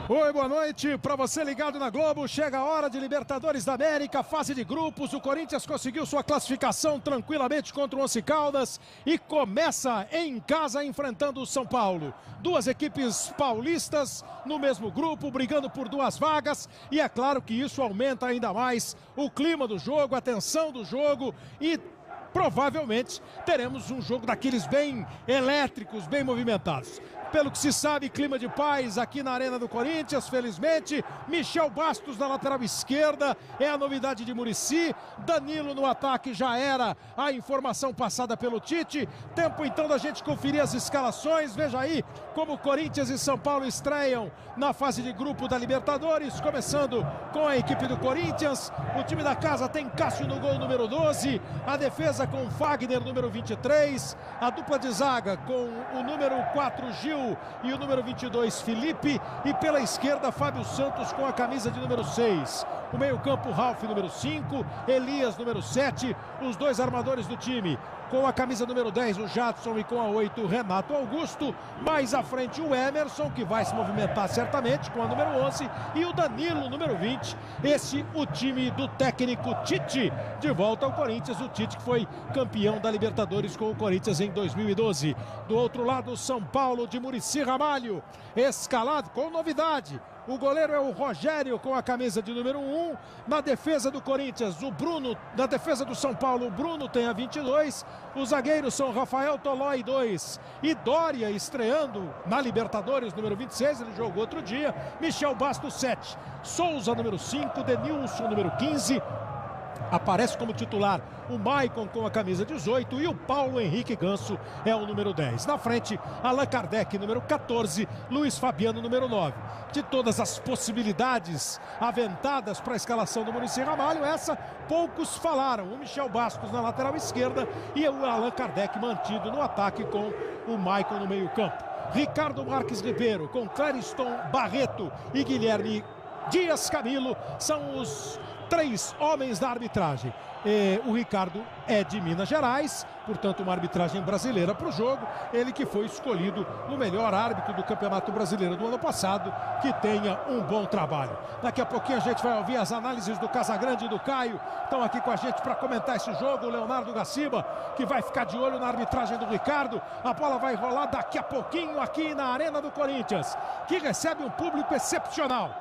Oi, boa noite para você ligado na Globo. Chega a hora de Libertadores da América, fase de grupos. O Corinthians conseguiu sua classificação tranquilamente contra o Once Caldas e começa em casa enfrentando o São Paulo. Duas equipes paulistas no mesmo grupo, brigando por duas vagas. E é claro que isso aumenta ainda mais o clima do jogo, a tensão do jogo e provavelmente teremos um jogo daqueles bem elétricos, bem movimentados. Pelo que se sabe, clima de paz aqui na Arena do Corinthians, felizmente. Michel Bastos na lateral esquerda, é a novidade de Muricy. Danilo no ataque já era a informação passada pelo Tite. Tempo então da gente conferir as escalações. Veja aí como Corinthians e São Paulo estreiam na fase de grupo da Libertadores. Começando com a equipe do Corinthians. O time da casa tem Cássio no gol número 12. A defesa com Fagner, número 23. A dupla de zaga com o número 4, Gil, e o número 22, Felipe, e pela esquerda Fábio Santos com a camisa de número 6. O meio-campo, Ralf, número 5, Elias, número 7, os dois armadores do time. Com a camisa número 10, o Jadson, e com a 8, o Renato Augusto. Mais à frente, o Emerson, que vai se movimentar certamente com a número 11, e o Danilo, número 20. Esse, o time do técnico Tite. De volta ao Corinthians, o Tite que foi campeão da Libertadores com o Corinthians em 2012. Do outro lado, o São Paulo de Muricy Ramalho, escalado com novidade. O goleiro é o Rogério com a camisa de número 1. Na defesa do Corinthians, o Bruno. Na defesa do São Paulo, o Bruno tem a 22. Os zagueiros são Rafael Tolói, 2. E Dória estreando na Libertadores, número 26. Ele jogou outro dia. Michel Bastos, 7. Souza, número 5. Denilson, número 15. Aparece como titular o Maicon com a camisa 18 e o Paulo Henrique Ganso é o número 10. Na frente, Allan Kardec, número 14, Luiz Fabiano, número 9. De todas as possibilidades aventadas para a escalação do Muricy Ramalho, essa poucos falaram. O Michel Bastos na lateral esquerda e o Allan Kardec mantido no ataque com o Maicon no meio campo. Ricardo Marques Ribeiro com Clériston Barreto e Guilherme Dias Camilo são os 3 homens da arbitragem. O Ricardo é de Minas Gerais, portanto uma arbitragem brasileira para o jogo. Ele que foi escolhido no melhor árbitro do Campeonato Brasileiro do ano passado. Que tenha um bom trabalho. Daqui a pouquinho a gente vai ouvir as análises do Casagrande e do Caio. Estão aqui com a gente para comentar esse jogo. O Leonardo Gaciba, que vai ficar de olho na arbitragem do Ricardo. A bola vai rolar daqui a pouquinho aqui na Arena do Corinthians, que recebe um público excepcional.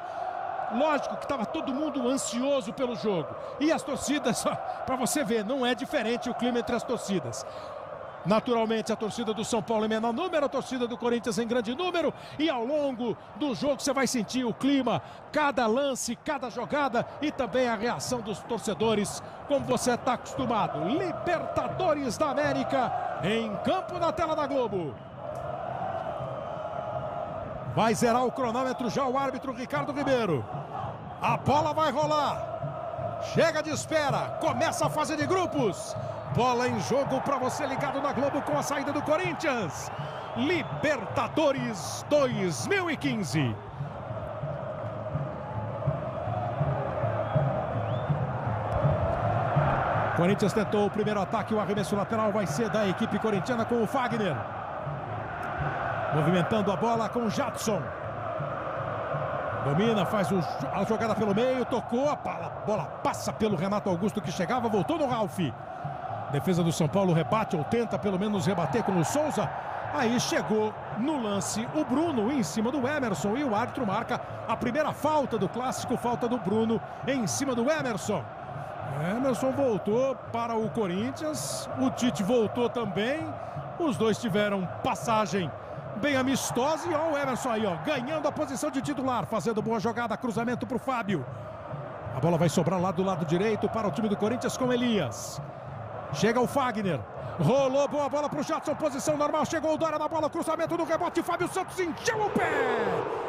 Lógico que estava todo mundo ansioso pelo jogo. E as torcidas, para você ver, não é diferente o clima entre as torcidas. Naturalmente a torcida do São Paulo em menor número, a torcida do Corinthians em grande número. E ao longo do jogo você vai sentir o clima, cada lance, cada jogada e também a reação dos torcedores, como você está acostumado. Libertadores da América em campo na tela da Globo. Vai zerar o cronômetro já o árbitro Ricardo Ribeiro. A bola vai rolar. Chega de espera. Começa a fase de grupos. Bola em jogo para você ligado na Globo com a saída do Corinthians. Libertadores 2015. Corinthians tentou o primeiro ataque. O arremesso lateral vai ser da equipe corintiana com o Fagner. Movimentando a bola com o Jadson. Domina, faz a jogada pelo meio, tocou, a bola passa pelo Renato Augusto que chegava, voltou no Ralf. Defesa do São Paulo rebate ou tenta pelo menos rebater com o Souza. Aí chegou no lance o Bruno em cima do Emerson e o árbitro marca a primeira falta do clássico, falta do Bruno em cima do Emerson. Emerson voltou para o Corinthians, o Tite voltou também, os dois tiveram passagem bem amistosa. E ó, o Emerson aí, ó, ganhando a posição de titular, fazendo boa jogada, cruzamento para o Fábio. A bola vai sobrar lá do lado direito para o time do Corinthians com Elias. Chega o Fagner, rolou boa bola para o Jadson, posição normal, chegou o Dória na bola, cruzamento do rebote, Fábio Santos encheu o pé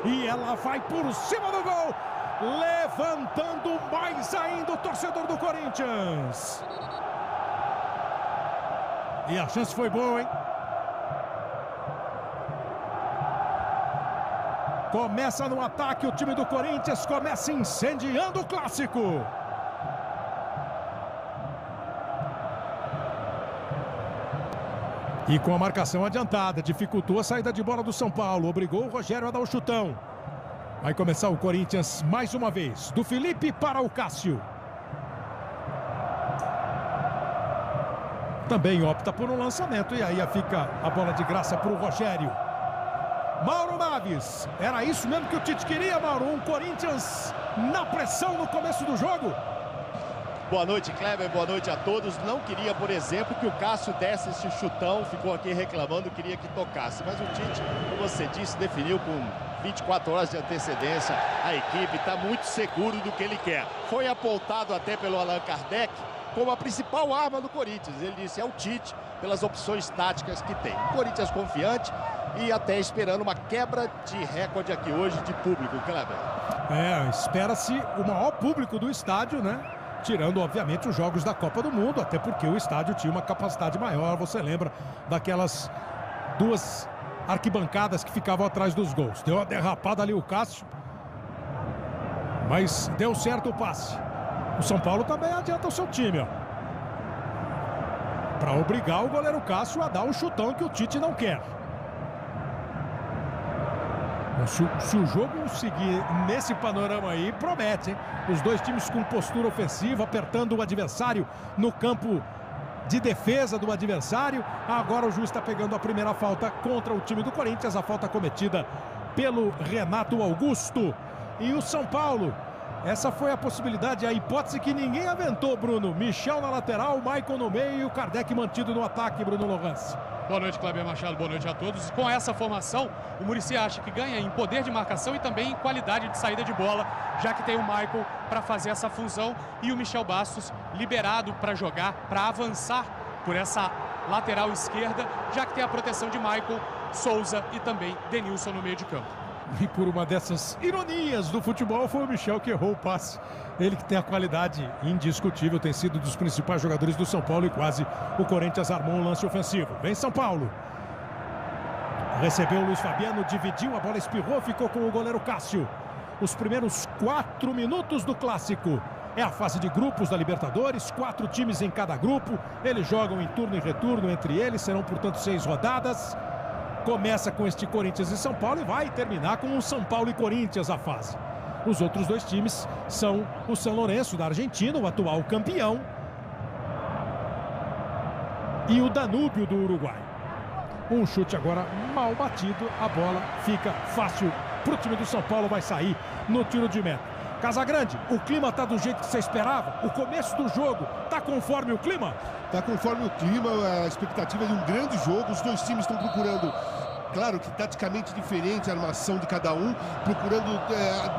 e ela vai por cima do gol, levantando mais ainda o torcedor do Corinthians. E a chance foi boa, hein? Começa no ataque o time do Corinthians, começa incendiando o clássico. E com a marcação adiantada, dificultou a saída de bola do São Paulo, obrigou o Rogério a dar o chutão. Vai começar o Corinthians mais uma vez. Do Felipe para o Cássio. Também opta por um lançamento. E aí fica a bola de graça para o Rogério. Mauro Naves. Era isso mesmo que o Tite queria, Mauro? Um Corinthians na pressão no começo do jogo? Boa noite, Kleber. Boa noite a todos. Não queria, por exemplo, que o Cássio desse esse chutão. Ficou aqui reclamando, queria que tocasse. Mas o Tite, como você disse, definiu com 24 horas de antecedência. A equipe está muito seguro do que ele quer. Foi apontado até pelo Allan Kardec como a principal arma do Corinthians. Ele disse, é o Tite, pelas opções táticas que tem. O Corinthians confiante e até esperando uma quebra de recorde aqui hoje de público, Kleber. Espera-se o maior público do estádio, né? Tirando, obviamente, os jogos da Copa do Mundo, até porque o estádio tinha uma capacidade maior. Você lembra daquelas duas arquibancadas que ficavam atrás dos gols. Deu uma derrapada ali o Cássio, mas deu certo o passe. O São Paulo também adianta o seu time, ó, para obrigar o goleiro Cássio a dar um chutão que o Tite não quer. Se o jogo seguir nesse panorama aí, promete, hein? Os dois times com postura ofensiva, apertando o adversário no campo de defesa do adversário. Agora o juiz está pegando a primeira falta contra o time do Corinthians, a falta cometida pelo Renato Augusto. E o São Paulo, essa foi a possibilidade, a hipótese que ninguém aventou, Bruno. Michel na lateral, Maicon no meio e o Kardec mantido no ataque, Bruno Lourenço. Boa noite, Kleber Machado, boa noite a todos. Com essa formação, o Muricy acha que ganha em poder de marcação e também em qualidade de saída de bola, já que tem o Maicon para fazer essa função e o Michel Bastos liberado para jogar, para avançar por essa lateral esquerda, já que tem a proteção de Maicon, Souza e também Denilson no meio de campo. E por uma dessas ironias do futebol, foi o Michel que errou o passe. Ele que tem a qualidade indiscutível, tem sido dos principais jogadores do São Paulo e quase o Corinthians armou um lance ofensivo. Vem São Paulo. Recebeu o Luiz Fabiano, dividiu, a bola espirrou, ficou com o goleiro Cássio. Os primeiros 4 minutos do Clássico. É a fase de grupos da Libertadores, 4 times em cada grupo. Eles jogam em turno e retorno entre eles, serão, portanto, 6 rodadas. Começa com este Corinthians e São Paulo e vai terminar com o São Paulo e Corinthians a fase. Os outros dois times são o São Lourenço da Argentina, o atual campeão, e o Danúbio do Uruguai. Um chute agora mal batido, a bola fica fácil para o time do São Paulo, vai sair no tiro de meta. Casagrande, o clima tá do jeito que você esperava? O começo do jogo tá conforme o clima? Tá conforme o clima, a expectativa de um grande jogo. Os dois times estão procurando, claro que taticamente diferente a armação de cada um, procurando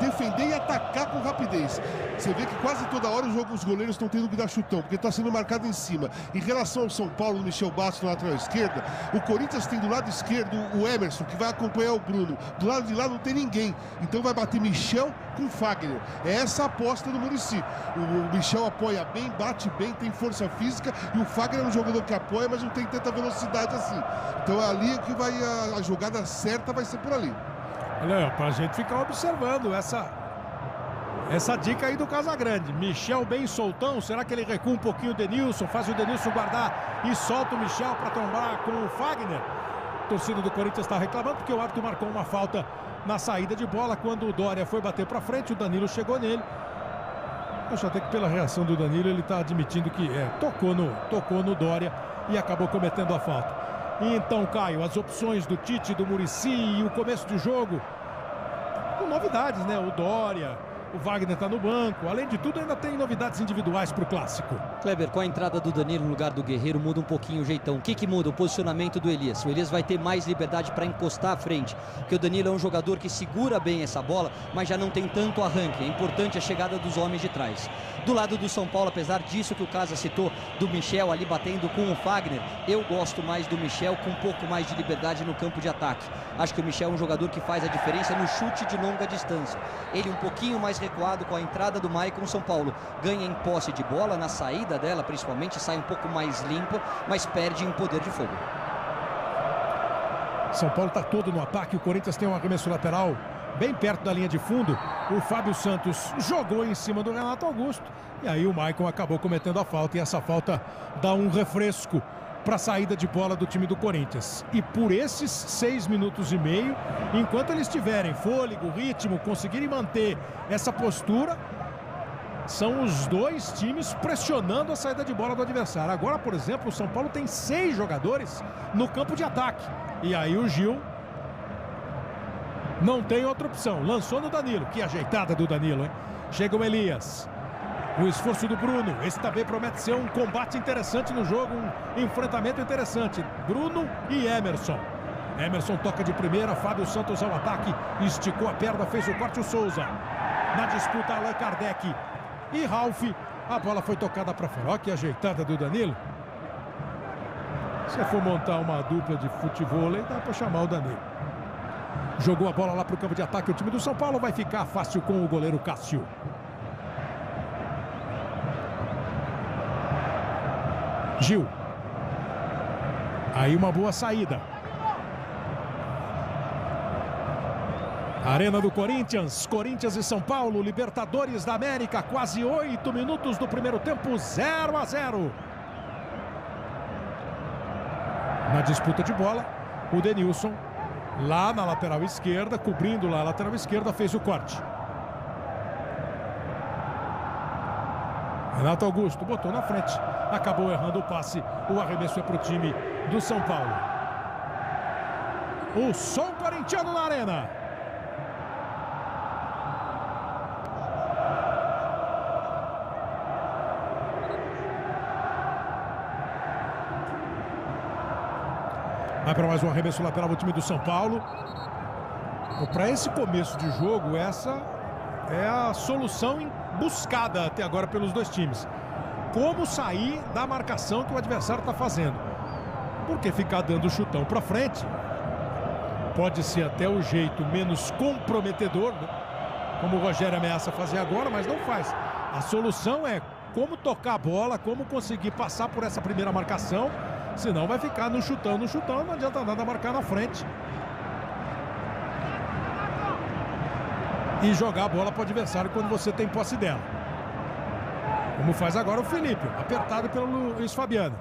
defender e atacar com rapidez. Você vê que quase toda hora os goleiros estão tendo que dar chutão, porque está sendo marcado em cima. Em relação ao São Paulo, Michel Bastos na lateral esquerda, o Corinthians tem do lado esquerdo o Emerson, que vai acompanhar o Bruno. Do lado de lá não tem ninguém, então vai bater Michel com Fagner. É essa a aposta do Muricy. O Michel apoia bem, bate bem, tem força física, e o Fagner é um jogador que apoia, mas não tem tanta velocidade assim. Então é ali que vai a jogada certa, vai ser por ali. Olha, pra gente ficar observando essa dica aí do Casagrande. Michel bem soltão, será que ele recua um pouquinho o Denilson, faz o Denilson guardar e solta o Michel para trombar com o Fagner? A torcida do Corinthians está reclamando porque o árbitro marcou uma falta na saída de bola. Quando o Dória foi bater para frente, o Danilo chegou nele. Acho até que pela reação do Danilo ele está admitindo que tocou no Dória e acabou cometendo a falta. E então, Caio, as opções do Tite, do Muricy e o começo do jogo com novidades, né? O Dória, o Wagner está no banco. Além de tudo, ainda tem novidades individuais para o Clássico. Kleber, com a entrada do Danilo no lugar do Guerreiro, muda um pouquinho o jeitão. O que muda? O posicionamento do Elias. O Elias vai ter mais liberdade para encostar à frente, porque o Danilo é um jogador que segura bem essa bola, mas já não tem tanto arranque. É importante a chegada dos homens de trás. Do lado do São Paulo, apesar disso que o Casa citou, do Michel ali batendo com o Fagner, eu gosto mais do Michel com um pouco mais de liberdade no campo de ataque. Acho que o Michel é um jogador que faz a diferença no chute de longa distância. Ele um pouquinho mais recuado com a entrada do Maicon. São Paulo ganha em posse de bola, na saída dela principalmente, sai um pouco mais limpa, mas perde em poder de fogo. São Paulo está todo no ataque, o Corinthians tem um arremesso lateral bem perto da linha de fundo. O Fábio Santos jogou em cima do Renato Augusto e aí o Maicon acabou cometendo a falta, e essa falta dá um refresco para a saída de bola do time do Corinthians. E por esses 6 minutos e meio, enquanto eles tiverem fôlego, ritmo, conseguirem manter essa postura, são os dois times pressionando a saída de bola do adversário. Agora, por exemplo, o São Paulo tem 6 jogadores no campo de ataque. E aí o Gil não tem outra opção. Lançou no Danilo. Que ajeitada do Danilo, hein? Chega o Elias. O esforço do Bruno. Esse também promete ser um combate interessante no jogo. Um enfrentamento interessante. Bruno e Emerson. Emerson toca de primeira. Fábio Santos ao ataque. Esticou a perna, fez o corte o Souza. Na disputa, Allan Kardec e Ralf. A bola foi tocada para fora. Olha que ajeitada do Danilo. Se for montar uma dupla de futebol, dá para chamar o Danilo. Jogou a bola lá para o campo de ataque. O time do São Paulo vai ficar fácil com o goleiro Cássio. Gil. Aí uma boa saída. Arena do Corinthians. Corinthians e São Paulo. Libertadores da América. Quase 8 minutos do primeiro tempo. 0-0. Na disputa de bola, o Denilson, lá na lateral esquerda, cobrindo lá a lateral esquerda, fez o corte. Renato Augusto botou na frente, acabou errando o passe. O arremesso é para o time do São Paulo. O som corintiano na arena. Vai para mais um arremesso lateral o time do São Paulo. Para esse começo de jogo, essa é a solução buscada até agora pelos dois times. Como sair da marcação que o adversário está fazendo. Porque ficar dando chutão para frente pode ser até o jeito menos comprometedor, né? Como o Rogério ameaça fazer agora, mas não faz. A solução é como tocar a bola, como conseguir passar por essa primeira marcação. Senão vai ficar no chutão, não adianta nada marcar na frente. E jogar a bola para o adversário quando você tem posse dela. Como faz agora o Felipe, apertado pelo Luiz Fabiano.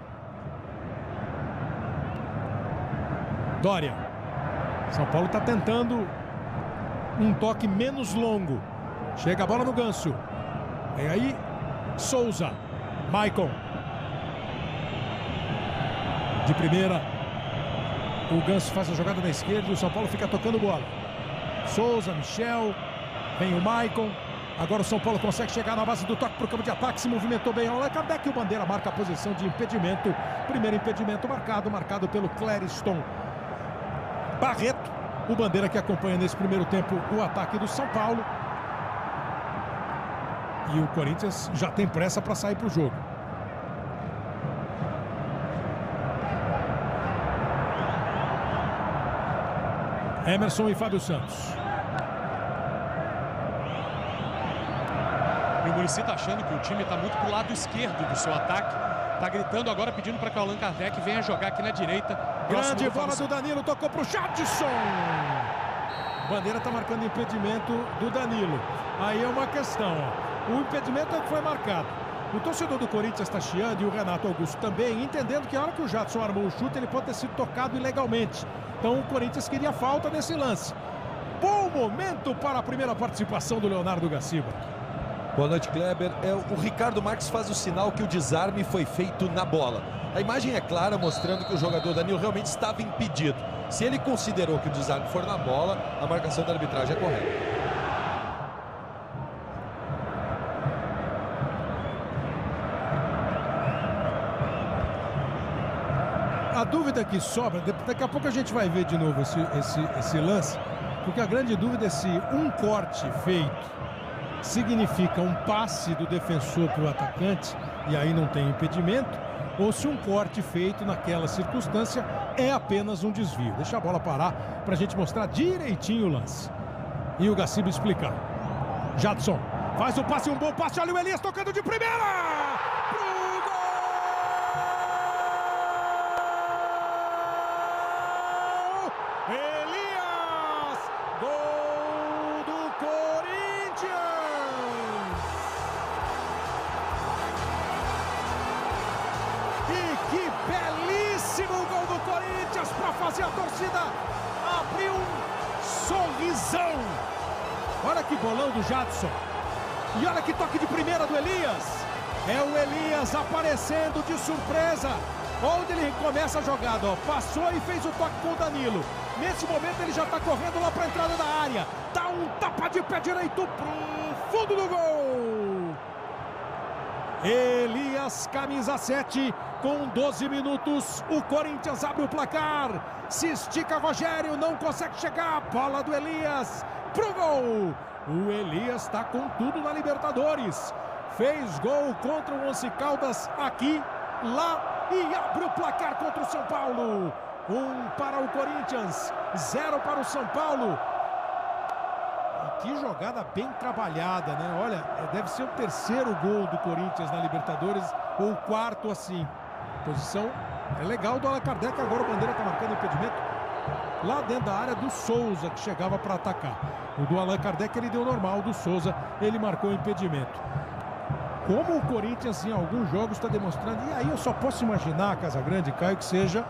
Dória. São Paulo está tentando um toque menos longo. Chega a bola no Ganso. E aí, Souza. Maicon. De primeira, o Ganso faz a jogada na esquerda e o São Paulo fica tocando bola. Souza, Michel, vem o Maicon. Agora o São Paulo consegue chegar na base do toque para o campo de ataque, se movimentou bem. Allan Kardec, o Bandeira marca a posição de impedimento. Primeiro impedimento marcado pelo Clériston Barreto. O Bandeira que acompanha nesse primeiro tempo o ataque do São Paulo. E o Corinthians já tem pressa para sair para o jogo. Emerson e Fábio Santos. E o Muricy está achando que o time está muito pro lado esquerdo do seu ataque. Está gritando agora, pedindo para que o Allan Kardec venha jogar aqui na direita. Grande bola do Danilo, tocou para o Jadson. Bandeira está marcando impedimento do Danilo. Aí é uma questão, ó. O impedimento é que foi marcado. O torcedor do Corinthians está chiando e o Renato Augusto também, entendendo que a hora que o Jadson armou o chute, ele pode ter sido tocado ilegalmente. Então o Corinthians queria falta nesse lance. Bom momento para a primeira participação do Leonardo Gaciba. Boa noite, Kleber. O Ricardo Marques faz o sinal que o desarme foi feito na bola. A imagem é clara, mostrando que o jogador Danilo realmente estava impedido. Se ele considerou que o desarme for na bola, a marcação da arbitragem é correta. A dúvida que sobra, daqui a pouco a gente vai ver de novo esse lance, porque a grande dúvida é se um corte feito significa um passe do defensor para o atacante, e aí não tem impedimento, ou se um corte feito naquela circunstância é apenas um desvio. Deixa a bola parar para a gente mostrar direitinho o lance. E o Gaciba explicar. Jadson faz o passe, um bom passe, olha o Elias tocando de primeira! Elias! Gol do Corinthians! E que belíssimo! Corinthians para fazer a torcida abrir um sorrisão. Olha que bolão do Jadson. E olha que toque de primeira do Elias. É o Elias aparecendo de surpresa. Onde ele começa a jogada, ó. Passou e fez o toque com o Danilo. Nesse momento ele já está correndo lá para a entrada da área. Dá um tapa de pé direito pro fundo do gol. Elias, camisa 7, com 12 minutos. O Corinthians abre o placar. Se estica Rogério, não consegue chegar. Bola do Elias pro gol. O Elias está com tudo na Libertadores. Fez gol contra o Once Caldas aqui, lá. E abre o placar contra o São Paulo. 1 para o Corinthians, 0 para o São Paulo. E que jogada bem trabalhada, né? Olha, deve ser o terceiro gol do Corinthians na Libertadores, ou o quarto assim. Posição é legal do Allan Kardec. Agora o Bandeira está marcando impedimento lá dentro da área do Souza, que chegava para atacar. O do Allan Kardec ele deu normal, o do Souza ele marcou impedimento. Como o Corinthians em alguns jogos está demonstrando, e aí eu só posso imaginar, Casagrande e Caio, que seja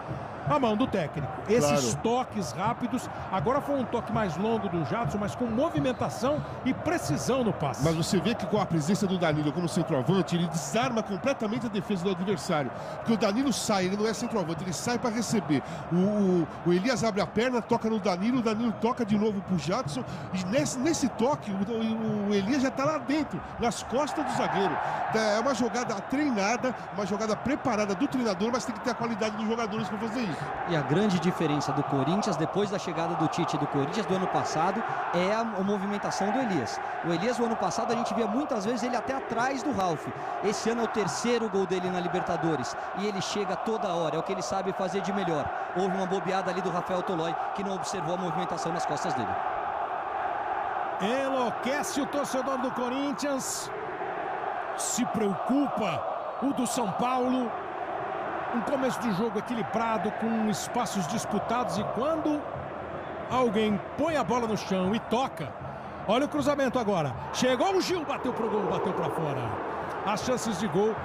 a mão do técnico. Esses toques rápidos, agora foi um toque mais longo do Jadson, mas com movimentação e precisão no passe. Mas você vê que com a presença do Danilo como centroavante, ele desarma completamente a defesa do adversário. Porque o Danilo sai, ele não é centroavante, ele sai para receber. O Elias abre a perna, toca no Danilo, o Danilo toca de novo pro Jadson. E nesse toque, o Elias já está lá dentro, nas costas do zagueiro. É uma jogada treinada, uma jogada preparada do treinador, mas tem que ter a qualidade dos jogadores para fazer isso. E a grande diferença do Corinthians, depois da chegada do Tite do Corinthians do ano passado, é a movimentação do Elias. O Elias, o ano passado, a gente via muitas vezes ele até atrás do Ralf. Esse ano é o terceiro gol dele na Libertadores. E ele chega toda hora, é o que ele sabe fazer de melhor. Houve uma bobeada ali do Rafael Tolói, que não observou a movimentação nas costas dele. Enlouquece o torcedor do Corinthians. Se preocupa o do São Paulo. Um começo de jogo equilibrado, com espaços disputados, e quando alguém põe a bola no chão e toca, olha o cruzamento agora, chegou o Gil, bateu pro gol, bateu para fora. As chances de gol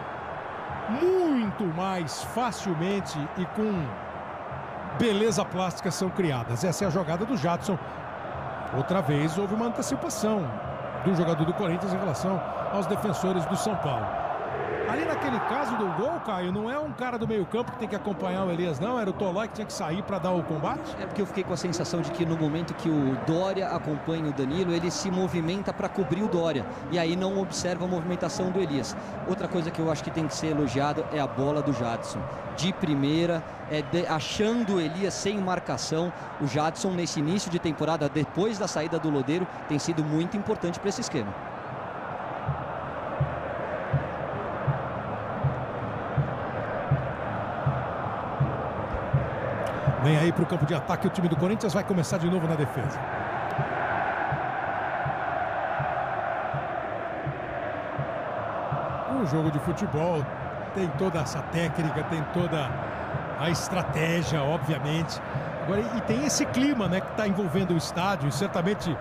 muito mais facilmente e com beleza plástica são criadas. Essa é a jogada do Jadson. Outra vez houve uma antecipação do jogador do Corinthians em relação aos defensores do São Paulo. Ali naquele caso do gol, Caio, não é um cara do meio campo que tem que acompanhar o Elias, não? Era o Tolói que tinha que sair para dar o combate? É porque eu fiquei com a sensação de que no momento que o Dória acompanha o Danilo, ele se movimenta para cobrir o Dória. E aí não observa a movimentação do Elias. Outra coisa que eu acho que tem que ser elogiado é a bola do Jadson. De primeira, achando o Elias sem marcação. O Jadson, nesse início de temporada, depois da saída do Lodeiro, tem sido muito importante para esse esquema. Vem aí para o campo de ataque o time do Corinthians, vai começar de novo na defesa. Um jogo de futebol tem toda essa técnica, tem toda a estratégia, obviamente. Agora, e tem esse clima, né, que está envolvendo o estádio, e certamente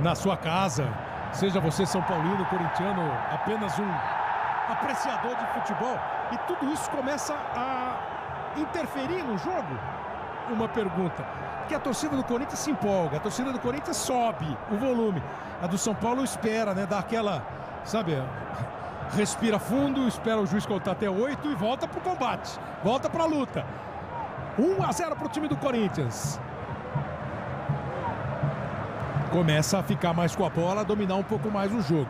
na sua casa, seja você São Paulino, corintiano, apenas um apreciador de futebol, e tudo isso começa a interferir no jogo. Uma pergunta, que a torcida do Corinthians se empolga, a torcida do Corinthians sobe o volume, a do São Paulo espera, né, dá aquela, sabe, respira fundo, espera o juiz contar até 8 e volta pro combate, volta pra luta. 1-0 pro time do Corinthians. Começa a ficar mais com a bola, a dominar um pouco mais o jogo.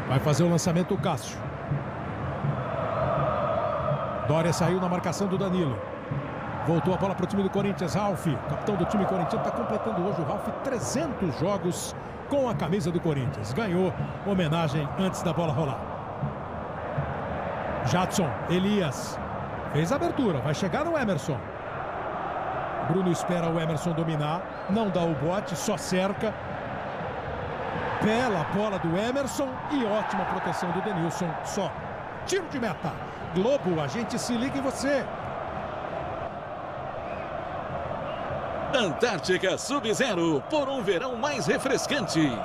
Vai fazer o lançamento o Cássio. Dória saiu na marcação do Danilo. Voltou a bola para o time do Corinthians. Ralf, capitão do time corintiano, está completando hoje o Ralf 300 jogos com a camisa do Corinthians. Ganhou homenagem antes da bola rolar. Jadson, Elias. Fez a abertura, vai chegar no Emerson. Bruno espera o Emerson dominar. Não dá o bote, só cerca. Bela bola do Emerson e ótima proteção do Denilson. Só tiro de meta. Globo, a gente se liga em você. Antártica Sub-Zero, por um verão mais refrescante.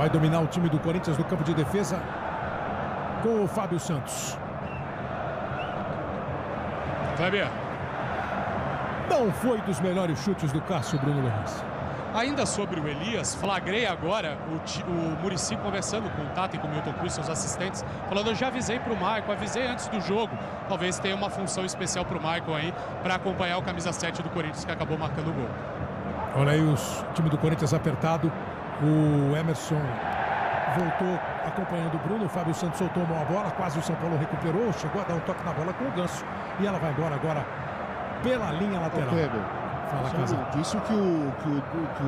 Vai dominar o time do Corinthians no campo de defesa com o Fábio Santos. Kleber. Não foi dos melhores chutes do Cássio, Bruno Luiz. Ainda sobre o Elias, flagrei agora o Muricy conversando com o Tata e com o Milton Cruz, seus assistentes, falando: eu já avisei para o Maicon, avisei antes do jogo. Talvez tenha uma função especial para o Maicon aí, para acompanhar o camisa 7 do Corinthians, que acabou marcando o gol. Olha aí o time do Corinthians apertado. O Emerson voltou acompanhando o Bruno. O Fábio Santos soltou uma bola, quase o São Paulo recuperou, chegou a dar um toque na bola com o Ganso. E ela vai embora agora pela linha lateral. Fala, isso que o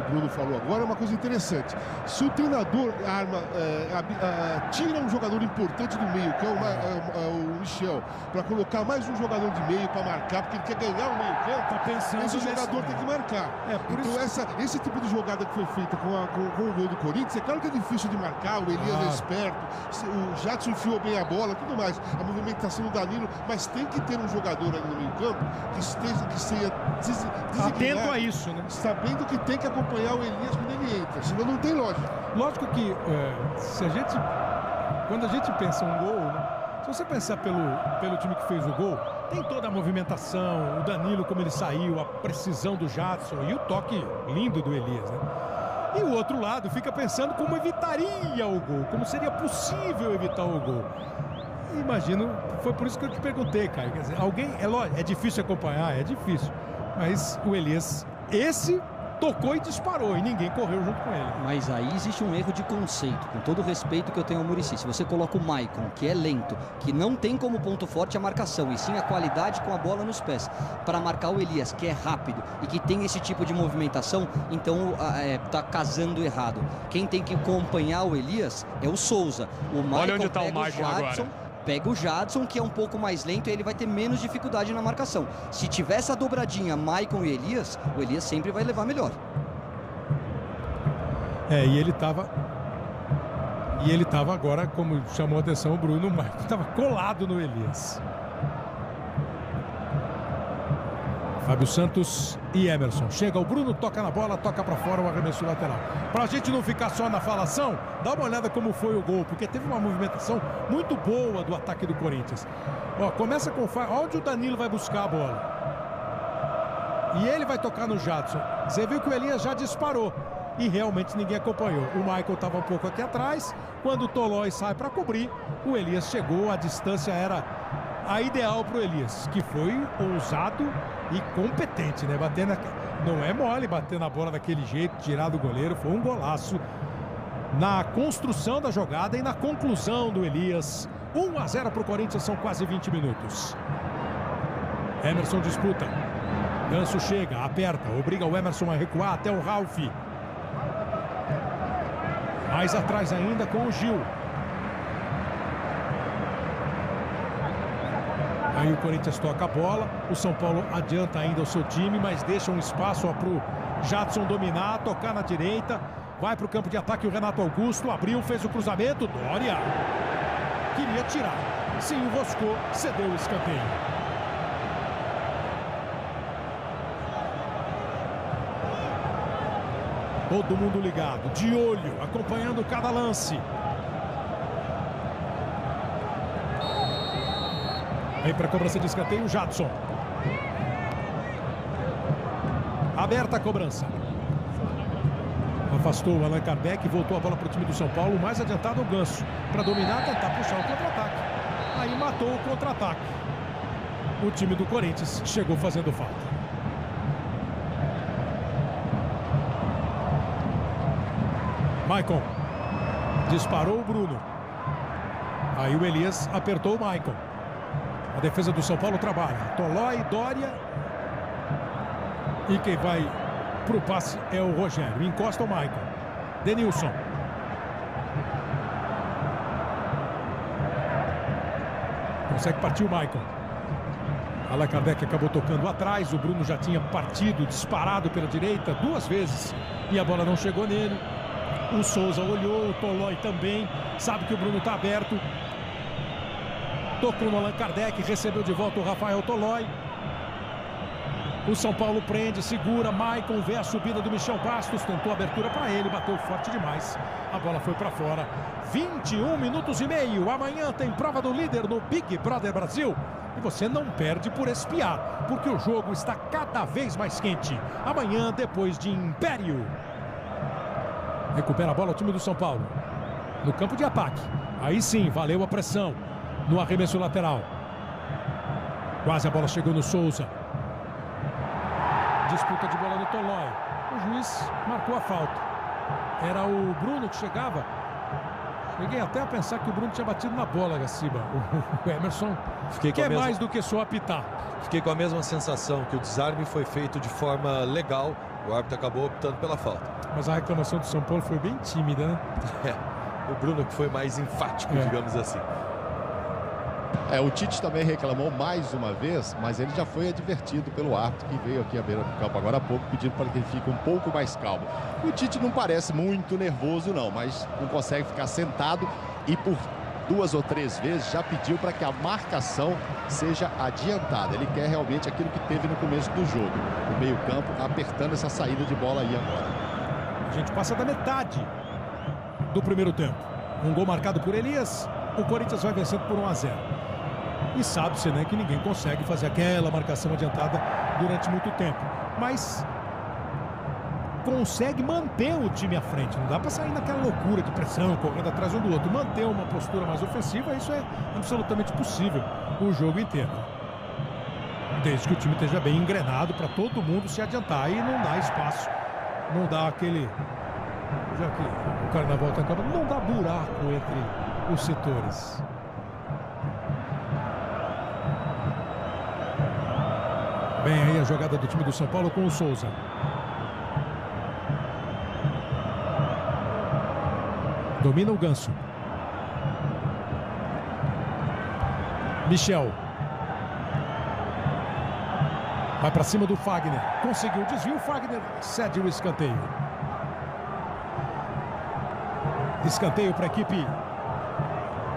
Bruno falou agora é uma coisa interessante. Se o treinador tira um jogador importante do meio, que é o Michel, para colocar mais um jogador de meio para marcar, porque ele quer ganhar o meio campo, esse jogador tem que marcar. Então esse tipo de jogada que foi feita com o gol do Corinthians, é claro que é difícil de marcar, o Elias é esperto, o Jadson enfiou bem a bola, tudo mais, a movimentação do Danilo, mas tem que ter um jogador ali no meio campo que seja atento a isso, né? Sabendo que tem que acompanhar o Elias quando ele entra, senão não tem lógica. Lógico que quando a gente pensa um gol, né? Se você pensar pelo time que fez o gol, tem toda a movimentação, o Danilo como ele saiu, a precisão do Jadson e o toque lindo do Elias, né? E o outro lado fica pensando como evitaria o gol, como seria possível evitar o gol. Imagino, foi por isso que eu te perguntei, Caio. Quer dizer, é difícil acompanhar, é difícil. Mas o Elias, esse tocou e disparou e ninguém correu junto com ele. Mas aí existe um erro de conceito, com todo o respeito que eu tenho ao Muricy. Se você coloca o Maicon, que é lento, que não tem como ponto forte a marcação, e sim a qualidade com a bola nos pés, para marcar o Elias, que é rápido e que tem esse tipo de movimentação, então tá casando errado. Quem tem que acompanhar o Elias é o Souza. O Maicon, olha onde está o Maicon agora. Pega o Jadson, que é um pouco mais lento, e ele vai ter menos dificuldade na marcação. Se tiver essa dobradinha Maicon e Elias, o Elias sempre vai levar melhor. E ele tava agora, como chamou a atenção o Bruno, o Maicon estava colado no Elias. Fábio Santos e Emerson. Chega o Bruno, toca na bola, toca para fora o arremesso lateral. Pra gente não ficar só na falação, dá uma olhada como foi o gol, porque teve uma movimentação muito boa do ataque do Corinthians. Começa com onde o Danilo vai buscar a bola. E ele vai tocar no Jadson. Você viu que o Elias já disparou. E realmente ninguém acompanhou. O Michael estava um pouco aqui atrás. Quando o Tolói sai para cobrir, o Elias chegou, a distância era a ideal para o Elias, que foi ousado e competente, né? Não é mole bater na bola daquele jeito, tirar do goleiro. Foi um golaço na construção da jogada e na conclusão do Elias. 1-0 para o Corinthians, são quase 20 minutos. Emerson disputa. Ganso chega, aperta, obriga o Emerson a recuar até o Ralf. Mais atrás ainda com o Gil. Aí o Corinthians toca a bola. O São Paulo adianta ainda o seu time, mas deixa um espaço para o Jadson dominar, tocar na direita. Vai para o campo de ataque o Renato Augusto. Abriu, fez o cruzamento. Dória queria tirar. Se enroscou, cedeu o escanteio. Todo mundo ligado, de olho, acompanhando cada lance. Vem para a cobrança de escanteio, Jadson. Aberta a cobrança. Afastou o Allan Kardec, voltou a bola para o time do São Paulo. Mais adiantado o Ganso, para dominar, tentar puxar o contra-ataque. Aí matou o contra-ataque. O time do Corinthians chegou fazendo falta. Maicon. Disparou o Bruno. Aí o Elias apertou o Maicon. A defesa do São Paulo trabalha. Tolói, Dória. E quem vai pro passe é o Rogério. Encosta o Maicon. Denilson. Consegue partir o Maicon. Allan Kardec acabou tocando atrás. O Bruno já tinha partido, disparado pela direita 2 vezes. E a bola não chegou nele. O Souza olhou, o Tolói também. Sabe que o Bruno está aberto. Tocou no Allan Kardec, recebeu de volta o Rafael Tolói. O São Paulo prende, segura, Maicon vê a subida do Michel Bastos, tentou abertura para ele, bateu forte demais. A bola foi para fora. 21 minutos e meio. Amanhã tem prova do líder no Big Brother Brasil. E você não perde por espiar, porque o jogo está cada vez mais quente. Amanhã, depois de Império. Recupera a bola o time do São Paulo. No campo de ataque. Aí sim, valeu a pressão. No arremesso lateral. Quase a bola chegou no Souza. Disputa de bola no Tolói. O juiz marcou a falta. Era o Bruno que chegava. Cheguei até a pensar que o Bruno tinha batido na bola, Gaciba. O Emerson quer mais do que só apitar. Fiquei com a mesma sensação, que o desarme foi feito de forma legal. O árbitro acabou optando pela falta. Mas a reclamação do São Paulo foi bem tímida, né? O Bruno que foi mais enfático, digamos assim. O Tite também reclamou mais uma vez, mas ele já foi advertido pelo árbitro que veio aqui à beira do campo agora há pouco, pedindo para que ele fique um pouco mais calmo. O Tite não parece muito nervoso não, mas não consegue ficar sentado e por 2 ou 3 vezes já pediu para que a marcação seja adiantada. Ele quer realmente aquilo que teve no começo do jogo, o meio-campo apertando essa saída de bola aí agora. A gente passa da metade do primeiro tempo. Um gol marcado por Elias, o Corinthians vai vencendo por 1-0. E sabe-se, né, que ninguém consegue fazer aquela marcação adiantada durante muito tempo. Mas consegue manter o time à frente. Não dá para sair naquela loucura de pressão, correndo atrás um do outro. Manter uma postura mais ofensiva, isso é absolutamente possível o jogo inteiro. Desde que o time esteja bem engrenado para todo mundo se adiantar. E não dá espaço, não dá aquele... Já que o Carnaval está acabando, não dá buraco entre os setores. Bem aí a jogada do time do São Paulo com o Souza. Domina o Ganso. Michel. Vai para cima do Fagner. Conseguiu o desvio. Fagner cede o escanteio. Escanteio para a equipe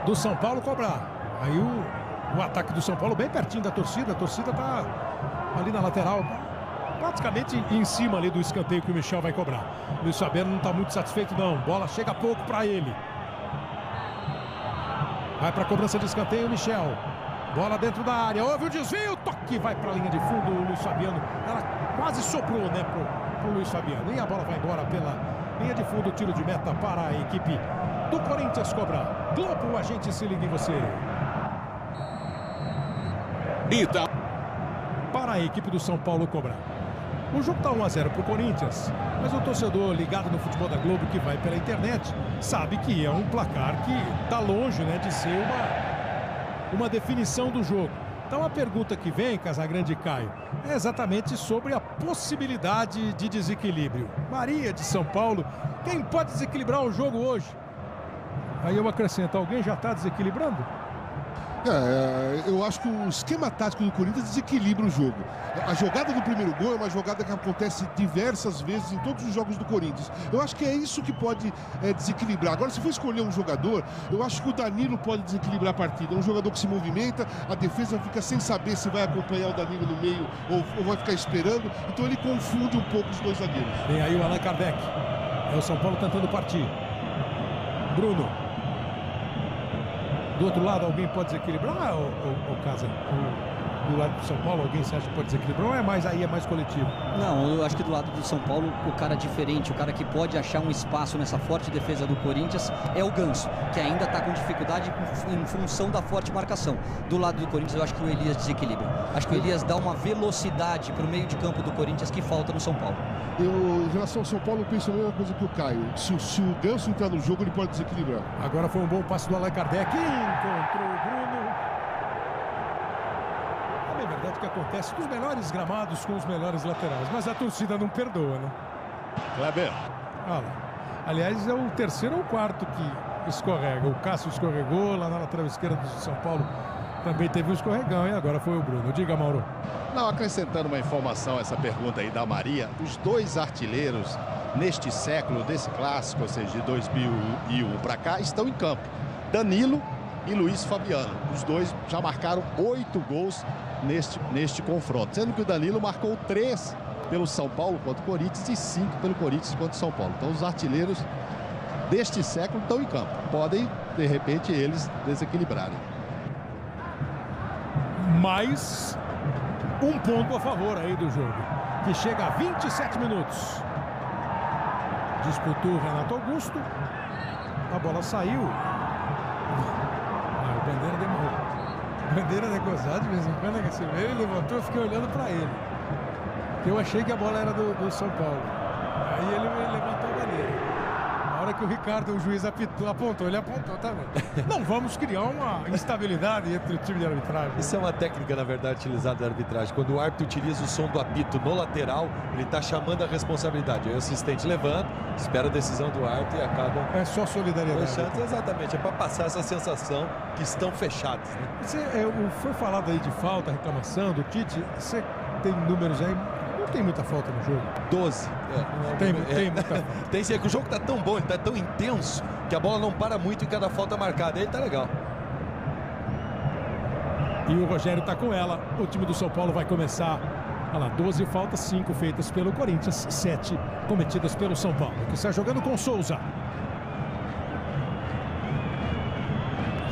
do São Paulo cobrar. Aí o ataque do São Paulo bem pertinho da torcida. A torcida está ali na lateral, praticamente em cima ali do escanteio que o Michel vai cobrar. O Luiz Fabiano não está muito satisfeito não. Bola chega pouco para ele. Vai para a cobrança de escanteio o Michel. Bola dentro da área. Houve o desvio. Toque vai para a linha de fundo o Luiz Fabiano. Ela quase sobrou, né, pro Luiz Fabiano. E a bola vai embora pela linha de fundo. Tiro de meta para a equipe do Corinthians cobrar. Globo, a gente se liga em você. Para a equipe do São Paulo cobrar. O jogo está 1-0 para o Corinthians, mas o torcedor ligado no futebol da Globo que vai pela internet sabe que é um placar que está longe, né, de ser uma definição do jogo. Então a pergunta que vem, Casagrande e Caio, é exatamente sobre a possibilidade de desequilíbrio. Maria de São Paulo, quem pode desequilibrar o jogo hoje? Aí eu acrescento, alguém já está desequilibrando? Eu acho que o esquema tático do Corinthians desequilibra o jogo. A jogada do primeiro gol é uma jogada que acontece diversas vezes em todos os jogos do Corinthians. Eu acho que é isso que pode desequilibrar. Agora, se for escolher um jogador, eu acho que o Danilo pode desequilibrar a partida. É um jogador que se movimenta, a defesa fica sem saber se vai acompanhar o Danilo no meio ou vai ficar esperando. Então ele confunde um pouco os dois zagueiros. Vem aí o Allan Kardec. É o São Paulo tentando partir. Bruno. Do outro lado, alguém pode desequilibrar, ou Casa? Do lado do São Paulo, alguém você acha que pode desequilibrar ou é mais coletivo? Não, eu acho que do lado do São Paulo, o cara diferente, o cara que pode achar um espaço nessa forte defesa do Corinthians é o Ganso, que ainda está com dificuldade em função da forte marcação. Do lado do Corinthians, eu acho que o Elias desequilibra. Acho que o Elias dá uma velocidade para o meio de campo do Corinthians que falta no São Paulo. Em relação ao São Paulo, eu penso a mesma coisa que o Caio. Se o Ganso entrar no jogo, ele pode desequilibrar. Agora foi um bom passe do Allan Kardec. Encontrou o Bruno. É verdade que acontece com os melhores gramados, com os melhores laterais. Mas a torcida não perdoa, né? Kleber. Olha lá. Aliás, é o terceiro ou o quarto que escorrega. O Cássio escorregou lá na lateral esquerda do São Paulo. Também teve um escorregão e agora foi o Bruno. Diga, Mauro. Não, acrescentando uma informação a essa pergunta aí da Maria, os dois artilheiros neste século desse clássico, ou seja, de 2001 para cá, estão em campo. Danilo e Luiz Fabiano. Os dois já marcaram 8 gols neste confronto, sendo que o Danilo marcou 3 pelo São Paulo contra o Corinthians e 5 pelo Corinthians contra o São Paulo. Então os artilheiros deste século estão em campo. Podem, de repente, eles desequilibrarem. Mais um ponto a favor aí do jogo, que chega a 27 minutos. Disputou o Renato Augusto. A bola saiu. O Bandeira demorou. O Bandeira negociado de vez em quando, que ele levantou, eu fiquei olhando para ele. Eu achei que a bola era do São Paulo. Aí ele levantou a bandeira. Na hora que o Ricardo, o juiz, apontou, ele apontou, tá bom. Não vamos criar uma instabilidade entre o time de arbitragem. Isso é uma técnica, na verdade, utilizada da arbitragem. Quando o árbitro utiliza o som do apito no lateral, ele está chamando a responsabilidade. Aí o assistente levanta, espera a decisão do árbitro e acaba... É só solidariedade. Exatamente, é para passar essa sensação que estão fechados, né? Foi falado aí de falta, reclamação do Tite. Você tem números aí? Não tem muita falta no jogo. 12. Tem muita falta. Tem sim, é que o jogo está tão bom, ele está tão intenso, que a bola não para muito em cada falta marcada. Aí tá legal. E o Rogério está com ela. O time do São Paulo vai começar. Olha lá, 12 faltas, 5 feitas pelo Corinthians, 7 cometidas pelo São Paulo, que está jogando com Souza.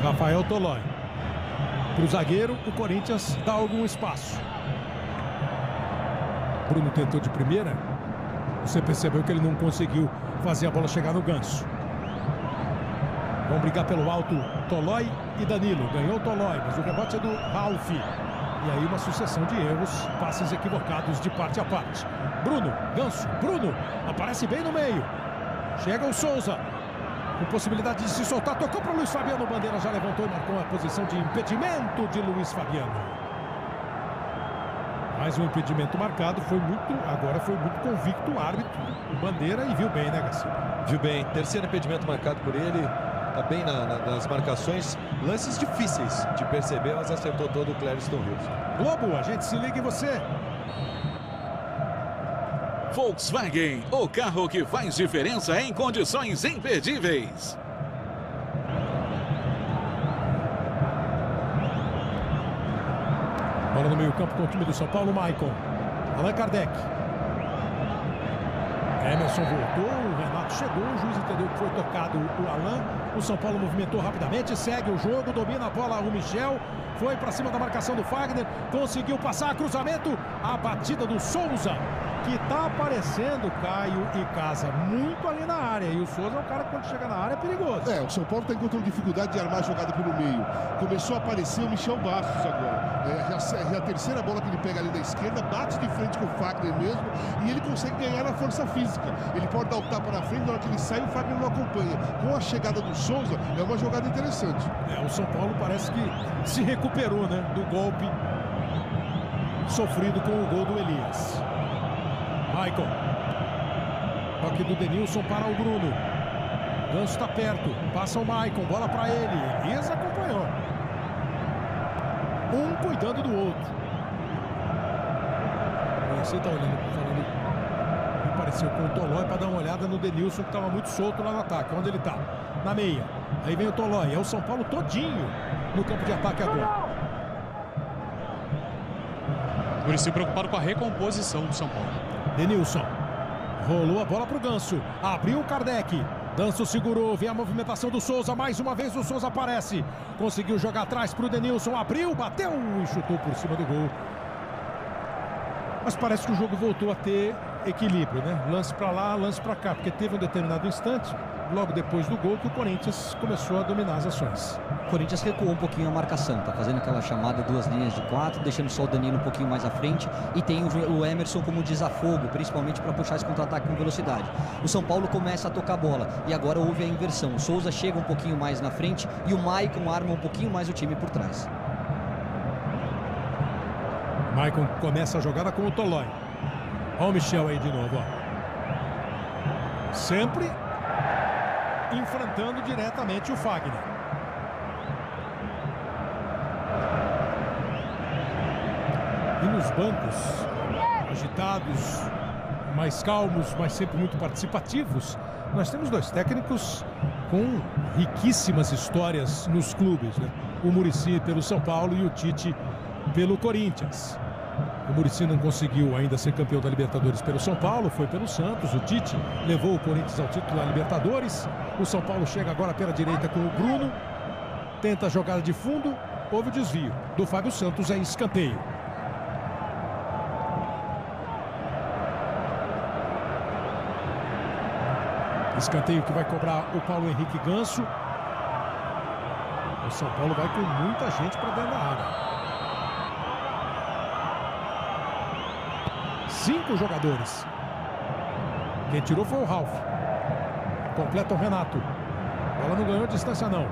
Rafael Tolói. Para o zagueiro, o Corinthians dá algum espaço. Bruno tentou de primeira. Você percebeu que ele não conseguiu fazer a bola chegar no ganso. Vão brigar pelo alto Tolói e Danilo. Ganhou o Tolói, mas o rebote é do Ralf. E aí uma sucessão de erros, passes equivocados de parte a parte. Bruno, ganso, Bruno, aparece bem no meio. Chega o Souza, com possibilidade de se soltar, tocou para o Luiz Fabiano. O Bandeira já levantou e marcou a posição de impedimento de Luiz Fabiano. Mais um impedimento marcado, agora foi muito convicto o árbitro, o Bandeira, e viu bem, né, Garcia? Viu bem, terceiro impedimento marcado por ele, tá bem nas marcações, lances difíceis de perceber, mas acertou todo o Clériston Rios. Globo, a gente se liga em você. Volkswagen, o carro que faz diferença em condições imperdíveis. Bola no meio campo com o time do São Paulo, Maicon. Allan Kardec. Emerson voltou, o Renato chegou, o juiz entendeu que foi tocado o Allan. O São Paulo movimentou rapidamente, segue o jogo, domina a bola o Michel. Foi para cima da marcação do Fagner, conseguiu passar, cruzamento, a batida do Souza, que está aparecendo, Caio e Casa, muito ali na área. E o Souza é um cara que quando chega na área é perigoso. O São Paulo está encontrando dificuldade de armar a jogada pelo meio. Começou a aparecer o Michel Bastos agora. É a terceira bola que ele pega ali da esquerda, bate de frente com o Fagner mesmo, e ele consegue ganhar na força física. Ele pode dar o tapa na frente, na hora que ele sai, o Fagner não acompanha. Com a chegada do Souza, é uma jogada interessante. O São Paulo parece que se recuperou, né, do golpe sofrido com o gol do Elias. Maicon. Toque do Denilson para o Bruno. Ganso está perto. Passa o Maicon. Bola para ele. Elias acompanhou. Um cuidando do outro. Você está olhando, falando. Me pareceu com o Tolói para dar uma olhada no Denilson, que estava muito solto lá no ataque. Onde ele está? Na meia. Aí vem o Tolói. É o São Paulo todinho no campo de ataque agora. Muricy preocupado com a recomposição do São Paulo. Denilson. Rolou a bola para o Ganso. Abriu o Kardec. Ganso segurou. Vem a movimentação do Souza. Mais uma vez o Souza aparece. Conseguiu jogar atrás para o Denilson. Abriu, bateu e chutou por cima do gol. Mas parece que o jogo voltou a ter equilíbrio, né? Lance para lá, lance para cá. Porque teve um determinado instante, logo depois do gol, que o Corinthians começou a dominar as ações. O Corinthians recuou um pouquinho a marcação, tá fazendo aquela chamada 2 linhas de 4, deixando só o Danilo um pouquinho mais à frente, e tem o Emerson como desafogo, principalmente para puxar esse contra-ataque com velocidade. O São Paulo começa a tocar a bola e agora houve a inversão. O Souza chega um pouquinho mais na frente e o Maicon arma um pouquinho mais o time por trás. Maicon começa a jogada com o Tolói. Olha o Michel aí de novo, ó. Sempre enfrentando diretamente o Fagner. E nos bancos, agitados, mais calmos, mas sempre muito participativos. Nós temos dois técnicos com riquíssimas histórias nos clubes, né? O Muricy pelo São Paulo e o Tite pelo Corinthians. O Muricy não conseguiu ainda ser campeão da Libertadores pelo São Paulo, foi pelo Santos. O Tite levou o Corinthians ao título da Libertadores. O São Paulo chega agora pela direita com o Bruno. Tenta a jogada de fundo. Houve o desvio do Fábio Santos em escanteio. Escanteio que vai cobrar o Paulo Henrique Ganso. O São Paulo vai com muita gente para dentro da área. 5 jogadores. Quem tirou foi o Ralf. Completa o Renato. A bola não ganhou distância não.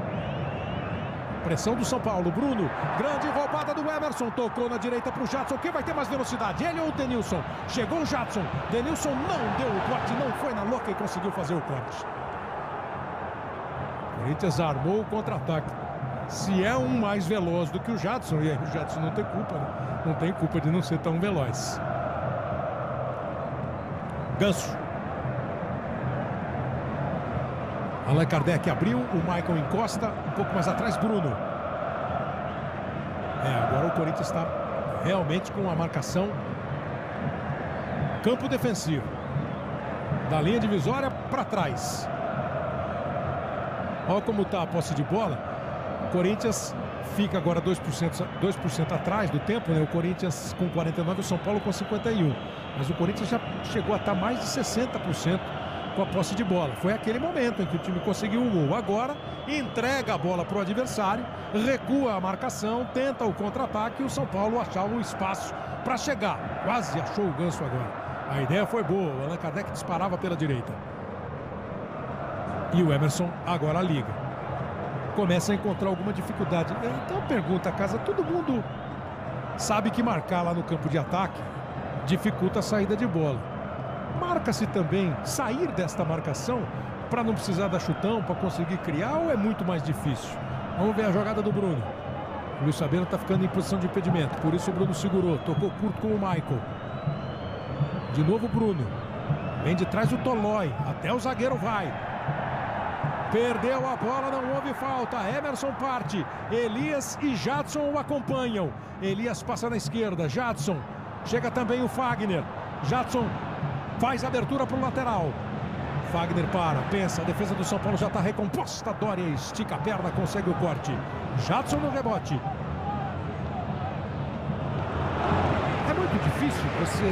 Pressão do São Paulo. Bruno. Grande roubada do Emerson. Tocou na direita para o Jadson. Quem vai ter mais velocidade? Ele ou o Denilson? Chegou o Jadson. Denilson não deu o corte. Não foi na louca e conseguiu fazer o corte. O Corinthians armou o contra-ataque. Se é um mais veloz do que o Jadson, e aí o Jadson não tem culpa, né? Não tem culpa de não ser tão veloz. Ganso. Allan Kardec abriu, o Michael encosta, um pouco mais atrás, Bruno. Agora o Corinthians está realmente com a marcação campo defensivo. Da linha divisória para trás. Olha como está a posse de bola. O Corinthians fica agora 2% atrás do tempo, né? O Corinthians com 49, o São Paulo com 51. Mas o Corinthians já chegou a estar mais de 60% com a posse de bola. Foi aquele momento em que o time conseguiu o gol. Agora entrega a bola para o adversário, recua a marcação, tenta o contra-ataque e o São Paulo achava um espaço para chegar. Quase achou o Ganso agora. A ideia foi boa, o Allan Kardec disparava pela direita. E o Emerson agora liga. Começa a encontrar alguma dificuldade. Então pergunta a casa, todo mundo sabe que marcar lá no campo de ataque dificulta a saída de bola. Marca-se também sair desta marcação para não precisar dar chutão, para conseguir criar, ou é muito mais difícil? Vamos ver a jogada do Bruno. O Luiz Fabiano está ficando em posição de impedimento, por isso o Bruno segurou, tocou curto com o Michael. De novo o Bruno. Vem de trás o Tolói, até o zagueiro vai. Perdeu a bola, não houve falta. Emerson parte. Elias e Jadson o acompanham. Elias passa na esquerda. Jadson. Chega também o Fagner. Jadson faz abertura para o lateral. Fagner para, pensa. A defesa do São Paulo já está recomposta. Doria estica a perna, consegue o corte. Jadson no rebote. É muito difícil você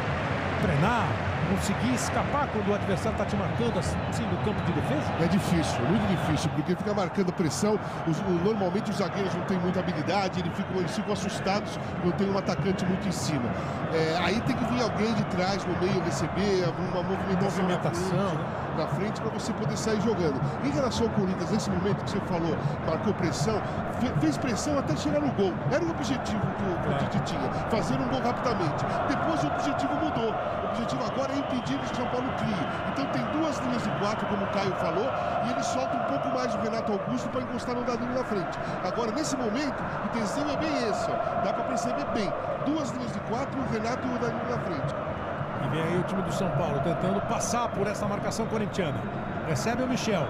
treinar, conseguir escapar quando o adversário está te marcando assim no campo de defesa? É difícil, muito difícil, porque fica marcando pressão. Normalmente os zagueiros não têm muita habilidade, eles ficam assustados quando tem um atacante muito em cima. Aí tem que vir alguém de trás no meio receber, uma movimentação na frente para você poder sair jogando. Em relação ao Corinthians, nesse momento que você falou, marcou pressão, fez pressão até chegar no gol. Era o objetivo que o Tite tinha, fazer um gol rapidamente. Depois o objetivo mudou. O objetivo agora é impedir que o São Paulo crie. Então tem 2 linhas de 4, como o Caio falou, e ele solta um pouco mais o Renato Augusto para encostar no Danilo na frente. Agora, nesse momento, o desenho é bem esse, ó. Dá para perceber bem. 2 linhas de 4, o Renato e o Danilo na frente. E vem aí o time do São Paulo tentando passar por essa marcação corintiana. Recebe o Michel.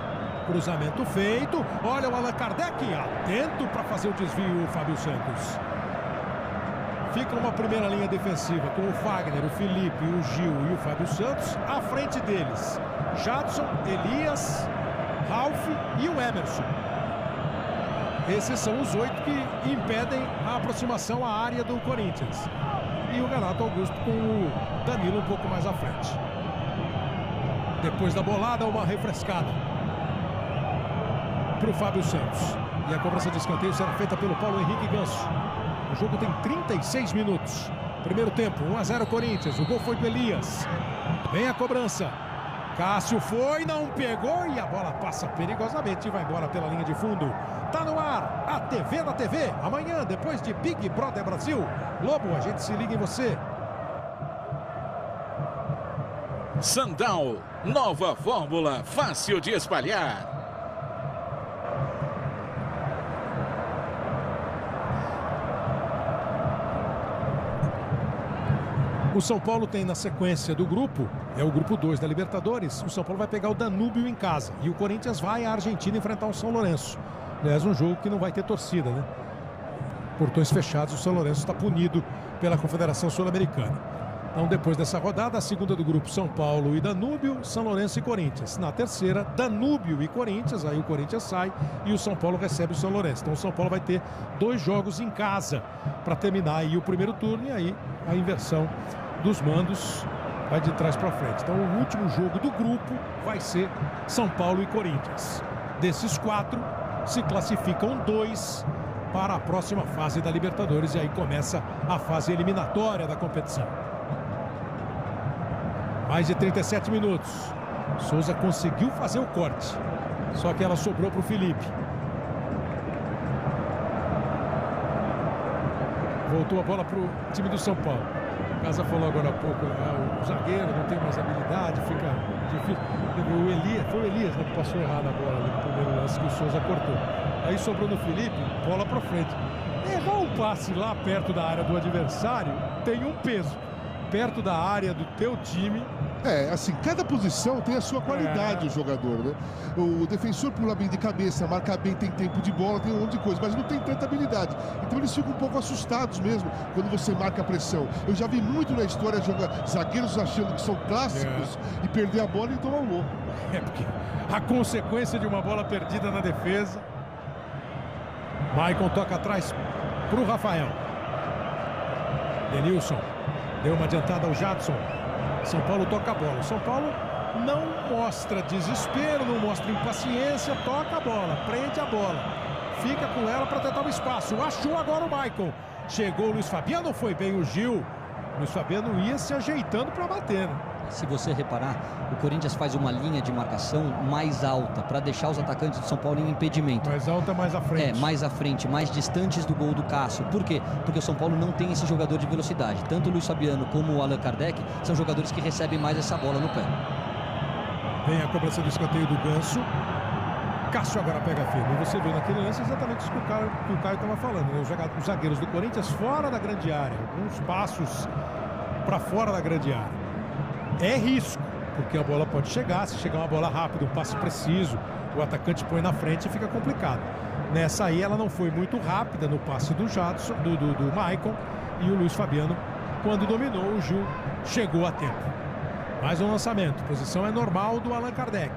Cruzamento feito. Olha o Allan Kardec. Atento para fazer o desvio, o Fábio Santos. Fica uma primeira linha defensiva com o Fagner, o Felipe, o Gil e o Fábio Santos. À frente deles, Jadson, Elias, Ralf e o Emerson. Esses são os 8 que impedem a aproximação à área do Corinthians. E o Renato Augusto com o Danilo um pouco mais à frente. Depois da bolada, uma refrescada para o Fábio Santos. E a cobrança de escanteio será feita pelo Paulo Henrique Ganso. O jogo tem 36 minutos. Primeiro tempo, 1-0 Corinthians. O gol foi do Elias. Vem a cobrança. Cássio foi, não pegou e a bola passa perigosamente e vai embora pela linha de fundo. Tá no ar, a TV da TV. Amanhã, depois de Big Brother Brasil. Lobo, a gente se liga em você. Sandal, nova fórmula, fácil de espalhar. O São Paulo tem na sequência do grupo, é o grupo 2 da Libertadores, o São Paulo vai pegar o Danúbio em casa. E o Corinthians vai à Argentina enfrentar o São Lourenço. Aliás, um jogo que não vai ter torcida, né? Portões fechados, o São Lourenço está punido pela Confederação Sul-Americana. Então, depois dessa rodada, a segunda do grupo, São Paulo e Danúbio, São Lourenço e Corinthians. Na terceira, Danúbio e Corinthians, aí o Corinthians sai e o São Paulo recebe o São Lourenço. Então, o São Paulo vai ter 2 jogos em casa para terminar aí o primeiro turno e aí a inversão dos mandos vai de trás para frente. Então, o último jogo do grupo vai ser São Paulo e Corinthians. Desses 4, se classificam 2 para a próxima fase da Libertadores e aí começa a fase eliminatória da competição. Mais de 37 minutos. Souza conseguiu fazer o corte. Só que ela sobrou para o Felipe. Voltou a bola para o time do São Paulo. Casa falou agora há pouco, o zagueiro não tem mais habilidade, fica difícil. Foi o Elias, né, que passou errado a bola ali no primeiro lance que o Souza cortou. Aí sobrou no Felipe, bola para frente. Errar um passe lá perto da área do adversário tem um peso. Perto da área do teu time. Assim, cada posição tem a sua qualidade, o jogador, né? O defensor pula bem de cabeça, marca bem, tem tempo de bola, tem um monte de coisa, mas não tem tanta habilidade. Então eles ficam um pouco assustados mesmo quando você marca a pressão. Eu já vi muito na história zagueiros achando que são clássicos e perder a bola e tomar um gol. Porque a consequência de uma bola perdida na defesa. Maicon toca atrás para o Rafael. Denilson. Deu uma adiantada ao Jadson. São Paulo toca a bola. O São Paulo não mostra desespero, não mostra impaciência. Toca a bola, prende a bola. Fica com ela para tentar o espaço. Achou agora o Maicon. Chegou o Luiz Fabiano, foi bem o Gil. O Luiz Fabiano ia se ajeitando para bater, né? Se você reparar, o Corinthians faz uma linha de marcação mais alta para deixar os atacantes do São Paulo em impedimento. Mais alta, mais à frente. Mais à frente, mais distantes do gol do Cássio. Por quê? Porque o São Paulo não tem esse jogador de velocidade. Tanto o Luiz Fabiano como o Allan Kardec são jogadores que recebem mais essa bola no pé. Vem a cobrança do escanteio do Ganso. Cássio agora pega firme. E você viu naquele lance exatamente isso que o Caio estava falando, né? Os zagueiros do Corinthians fora da grande área. Alguns passos para fora da grande área. É risco, porque a bola pode chegar. Se chegar uma bola rápida, um passe preciso, o atacante põe na frente e fica complicado. Nessa aí ela não foi muito rápida no passe do Jadson, do Maicon, e o Luiz Fabiano, quando dominou, o Gil chegou a tempo. Mais um lançamento, posição é normal do Allan Kardec.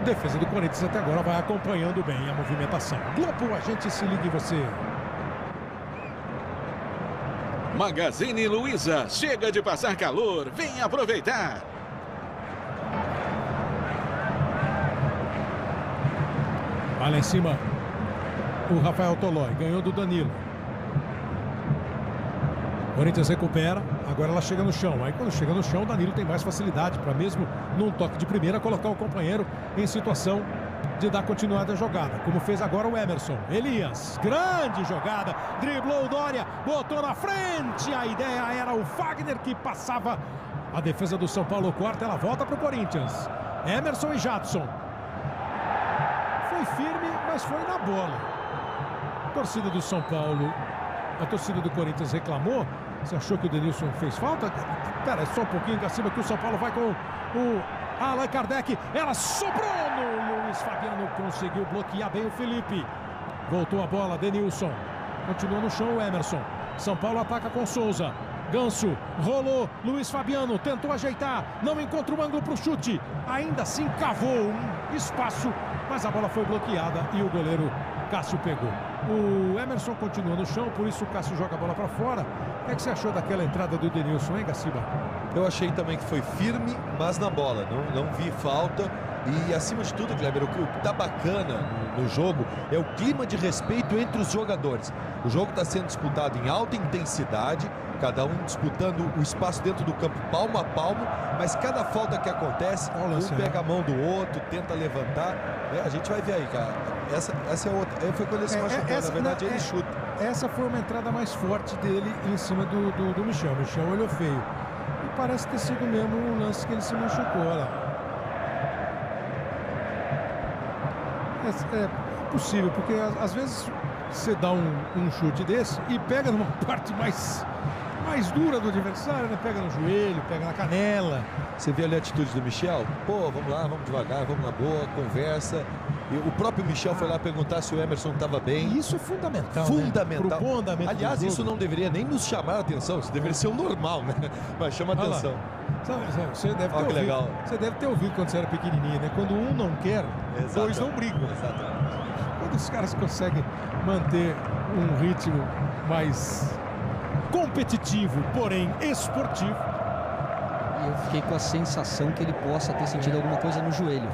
Defesa do Corinthians até agora vai acompanhando bem a movimentação. Globo, a gente se liga em você. Magazine Luiza, chega de passar calor, vem aproveitar. Vai lá em cima o Rafael Tolói, ganhou do Danilo. Corinthians recupera, agora ela chega no chão. Aí quando chega no chão, o Danilo tem mais facilidade para mesmo num toque de primeira colocar o companheiro em situação de dar continuidade à jogada, como fez agora o Emerson. Elias, grande jogada, driblou o Dória, botou na frente, a ideia era o Fagner que passava, a defesa do São Paulo corta, ela volta para o Corinthians. Emerson e Jadson. Foi firme, mas foi na bola. A torcida do São Paulo, a torcida do Corinthians reclamou. Você achou que o Denilson fez falta? Pera, é só um pouquinho acima que o São Paulo vai com o Allan Kardec. Ela sobrou no Luiz Fabiano, conseguiu bloquear bem o Felipe. Voltou a bola, Denilson. Continua no chão o Emerson. São Paulo ataca com Souza. Ganso, rolou, Luiz Fabiano tentou ajeitar, não encontra o ângulo para o chute. Ainda assim cavou um espaço, mas a bola foi bloqueada e o goleiro Cássio pegou. O Emerson continua no chão, por isso o Cássio joga a bola para fora. O que você achou daquela entrada do Denilson, hein, Gaciba? Eu achei também que foi firme, mas na bola. Não vi falta. E acima de tudo, Kleber, o que está bacana no jogo é o clima de respeito entre os jogadores. O jogo está sendo disputado em alta intensidade, cada um disputando o espaço dentro do campo palmo a palmo, mas cada falta que acontece, um pega a mão do outro, tenta levantar. A gente vai ver aí, cara. Essa é outra. Foi quando ele se machucou, na verdade ele chuta. Essa foi uma entrada mais forte dele em cima do Michel. O Michel olhou feio. E parece ter sido mesmo um lance que ele se machucou, olha lá. É possível, porque às vezes você dá um chute desse e pega numa parte mais mais dura do adversário, né? Pega no joelho, pega na canela. Você vê ali a atitude do Michel? Pô, vamos lá, vamos devagar, vamos na boa, conversa. E o próprio Michel foi lá perguntar se o Emerson estava bem. E isso é fundamental, fundamental. Né? Pro bom andamento do Aliás, jogo. isso não deveria nem nos chamar a atenção, isso deveria ser o normal, né? Mas chama a atenção. Você deve ter ouvido, legal. Você deve ter ouvido quando você era pequenininho, né? Quando um não quer, dois não brigam. Exatamente. Quando os caras conseguem manter um ritmo mais competitivo, porém esportivo. Eu fiquei com a sensação que ele possa ter sentido alguma coisa no joelho.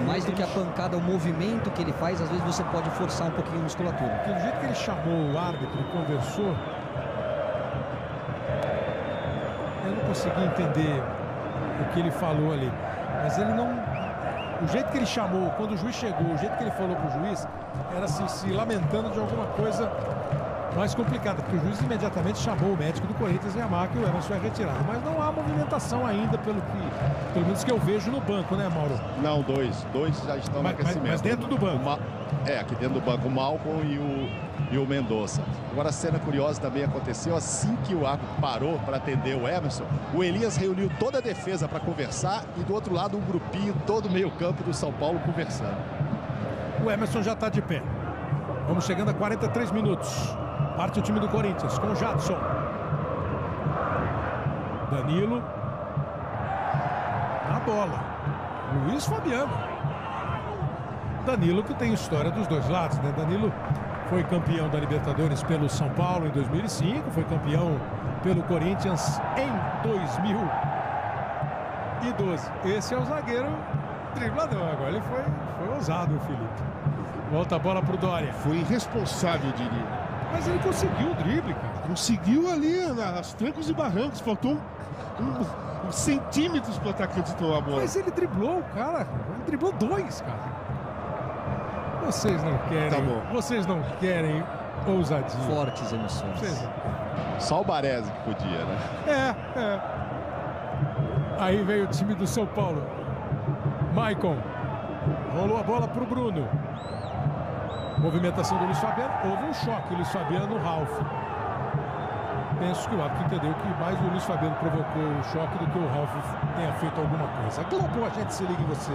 Mais do que a pancada, o movimento que ele faz, às vezes você pode forçar um pouquinho a musculatura. Porque do jeito que ele chamou o árbitro e conversou, eu não consegui entender o que ele falou ali. Mas ele não... O jeito que ele chamou, quando o juiz chegou, o jeito que ele falou pro juiz, era assim, se lamentando de alguma coisa mais complicada, porque o juiz imediatamente chamou o médico do Corinthians e a marca e o Emerson é retirado. Mas não há movimentação ainda, pelo menos que eu vejo no banco, né, Mauro? Não, dois já estão no aquecimento. Mas dentro do banco. Aqui dentro do banco, o Malcom e o Mendonça. Agora, a cena curiosa também aconteceu assim que o árbitro parou para atender o Emerson. O Elias reuniu toda a defesa para conversar e do outro lado um grupinho, todo meio campo do São Paulo conversando. O Emerson já está de pé. Vamos chegando a 43 minutos. Parte o time do Corinthians com o Jadson. Danilo. Na bola. Luiz Fabiano. Danilo que tem história dos dois lados, né? Danilo foi campeão da Libertadores pelo São Paulo em 2005. Foi campeão pelo Corinthians em 2012. Esse é o zagueiro driblador. Agora ele foi ousado, o Felipe. Volta a bola pro Dória. Foi irresponsável, eu diria. Mas ele conseguiu o drible, cara. Conseguiu ali nas trancos e barrancos. Faltou uns centímetros para o atacante tomar a bola. Mas ele driblou o cara. Ele driblou dois, cara. Vocês não querem. Tá bom. Vocês não querem ousadia. Fortes emoções. Só o Baresi que podia, né? É. Aí veio o time do São Paulo. Maicon. Rolou a bola pro Bruno. Movimentação do Luiz Fabiano. Houve um choque, o Luiz Fabiano no Ralf. Penso que o árbitro entendeu que mais o Luiz Fabiano provocou o choque do que o Ralf tenha feito alguma coisa. Globo, a gente se liga em você.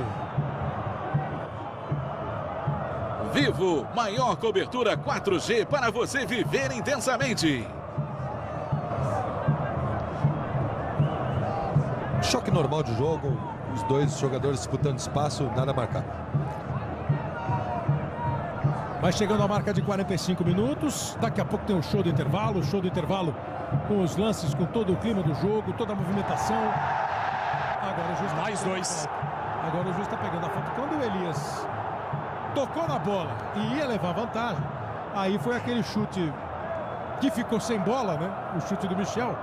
Vivo, maior cobertura 4G para você viver intensamente. Choque normal de jogo, os dois jogadores disputando espaço, nada a marcar. Vai chegando a marca de 45 minutos. Daqui a pouco tem o show do intervalo. O show do intervalo com os lances, com todo o clima do jogo, toda a movimentação. Agora o juiz tá Mais dois. Agora o juiz está pegando a falta. Quando o Elias tocou na bola e ia levar vantagem, aí foi aquele chute que ficou sem bola, né? O chute do Michel.